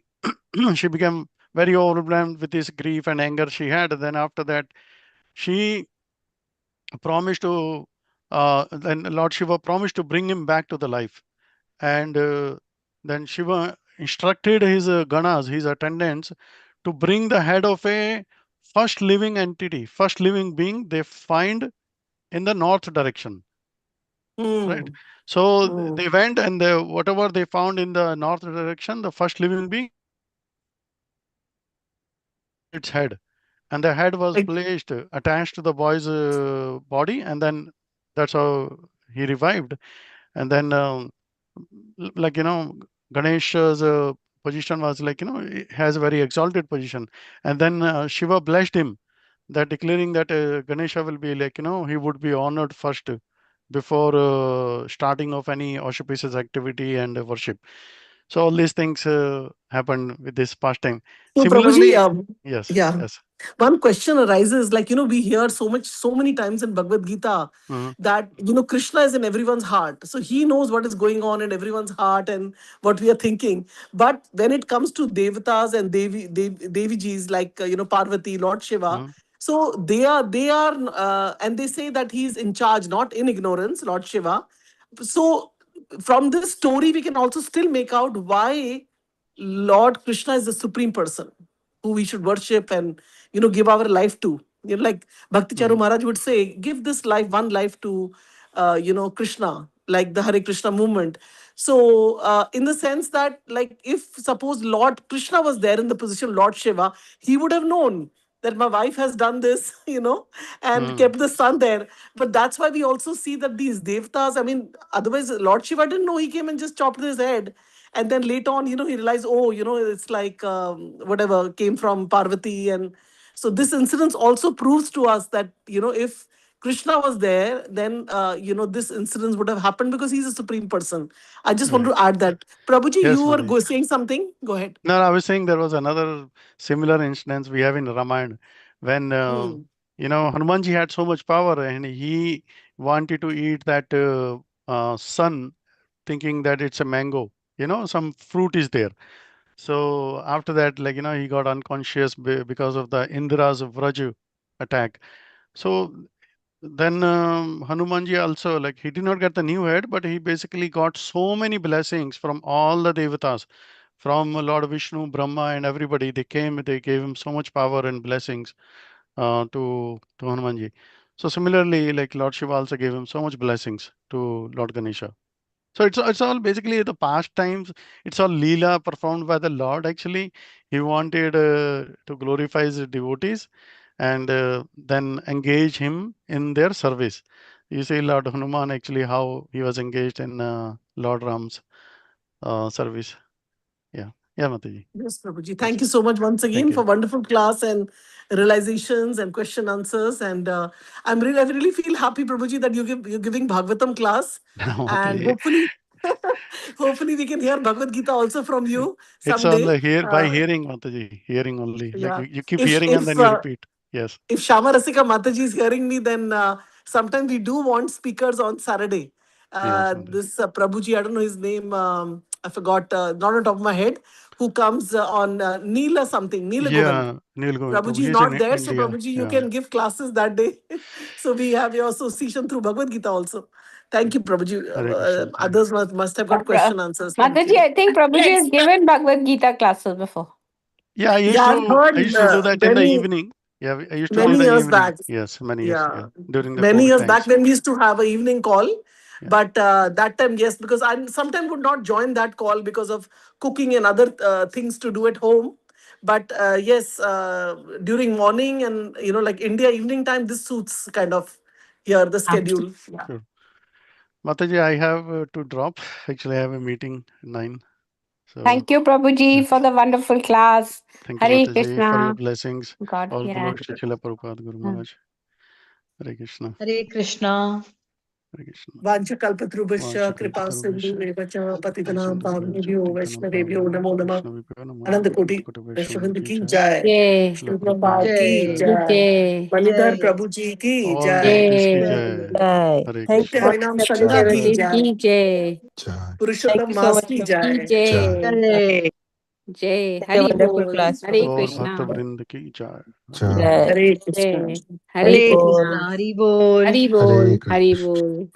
she became very overwhelmed with this grief and anger she had. And then after that, she promised to then Lord Shiva promised to bring him back to the life, and then Shiva instructed his ganas, his attendants, to bring the head of a first living entity, first living being they find in the north direction, right? Hmm. So Hmm. they went, and whatever they found in the north direction, the first living being, its head, and the head was Like, placed attached to the boy's body, and then that's how he revived. And then like Ganesha's position was he has a very exalted position, and then Shiva blessed him, that declaring that Ganesha will be he would be honored first before starting of any auspicious activity and worship. So all these things happened with this pastime. so Prabhuji, Similarly, yes, yeah. yes. One question arises, like, we hear so many times in Bhagavad Gita Mhm. that, Krishna is in everyone's heart. So he knows what is going on in everyone's heart and what we are thinking. But when it comes to Devatas and Devijis, like, Parvati, Lord Shiva, Mhm. so and they say that he's in charge, not in ignorance, Lord Shiva. So from this story, we can also still make out why Lord Krishna is the supreme person who we should worship and, give our life to. Like Bhakti Charu Maharaj would say, give this life, one life to, Krishna, like the Hare Krishna movement. So, in the sense that, like, if suppose Lord Krishna was there in the position of Lord Shiva, he would have known that my wife has done this, and kept the sun there. But that's why we also see that these devtas, I mean, otherwise, Lord Shiva didn't know, he came and just chopped his head. And then later on, he realized, oh, it's like whatever came from Parvati. And so this incident also proves to us that, if Krishna was there, then, this incident would have happened because he's a supreme person. I just want Right. to add that. Prabhuji, Yes, you were Mataji. saying something? Go ahead. No, I was saying there was another similar instance we have in Ramayana when Hanumanji had so much power and he wanted to eat that sun, thinking that it's a mango. Some fruit is there. So after that, like he got unconscious because of the Indra's Vraj attack. So then Hanumanji also, like, he did not get the new head, but he basically got so many blessings from all the devatas, from Lord Vishnu, Brahma, and everybody. They came, they gave him so much power and blessings to Hanumanji. So similarly, like Lord Shiva also gave him so much blessings to Lord Ganesha. So it's all basically the past times. It's all Leela performed by the Lord. Actually, he wanted to glorify his devotees and then engage him in their service. You see Lord Hanuman actually how he was engaged in Lord Ram's service. Yeah, Mataji. Yes, Prabhuji. That's Thank you so much once Thank again for you. wonderful class and realizations and question answers. And I really feel happy, Prabhuji, that you're giving Bhagavatam class, and Mataji. hopefully we can hear Bhagavad Gita also from you It's on someday. the by hearing, Mataji, hearing only. Like Yeah, you keep if hearing and if then you uh, repeat. Yes. if Shama Rasika Mataji is hearing me, then sometimes we do want speakers on Saturday. Yes, Mataji. This Prabhuji, I don't know his name, I forgot, not on top of my head, who comes on Neela something, Neela Govind. Yeah, Neil Govind. Prabhuji is Prabhuji is not in there, so India. Prabhuji, you Yeah. can give classes that day. So we have your association through Bhagavad Gita also. Thank you, Prabhuji. Hare Krishna. Mataji. Others must have got question answers. Thank Mataji, you. I think Prabhuji has given Bhagavad Gita classes before. Yeah, Yeah, I've I heard used to do that in the many evening. Yeah, I used to do in many the years evening. back. Yes, many years. Yeah, Yeah, during the many COVID years back times. when we used to have an evening call. Yeah. But that time, yes, because I sometimes would not join that call because of cooking and other things to do at home. But yes, during morning and like India evening time, this suits kind of here the schedule. Yeah. Sure. Mataji, I have to drop. Actually, I have a meeting at 9. So Thank you, Prabhuji, for the wonderful class. thank you, Hare Mataji, for your Krishna. blessings. God, All yeah. glory to Srila Prabhupada Guru Maharaj. Hare Krishna. Hare Krishna. Hare Krishna. Vanchakalpatrubhasya kripa sindhu revacha patitanam pavnebhyo vaishnavebhyo namo namah. Anandakoti Vaishnavindu ki jai. Yay. Srila Shri Prabhupada Prabhupada ki Jai. jai. Yay. Manidhar Jai. Prabhu ji ki all jai. devotees ki Yay. jai. Jai. Hare Thank you, Nitya Krishna. Harinam Bhakti Sangha ki Devi. Devotee jai. ki jai. Thank Purushottam you so Mas much, ki Prabhu. Ki jai. jai. Jai. Jai. Such a Hari wonderful bol. class, Hare Prabhu. Gaur Bhakta Krishna. Vrind ki jai. Jai. Hare Krishna. Jai. Hari Hare Hari Krishna. Krishna. Hari Bol. Hari bol. Hari bol.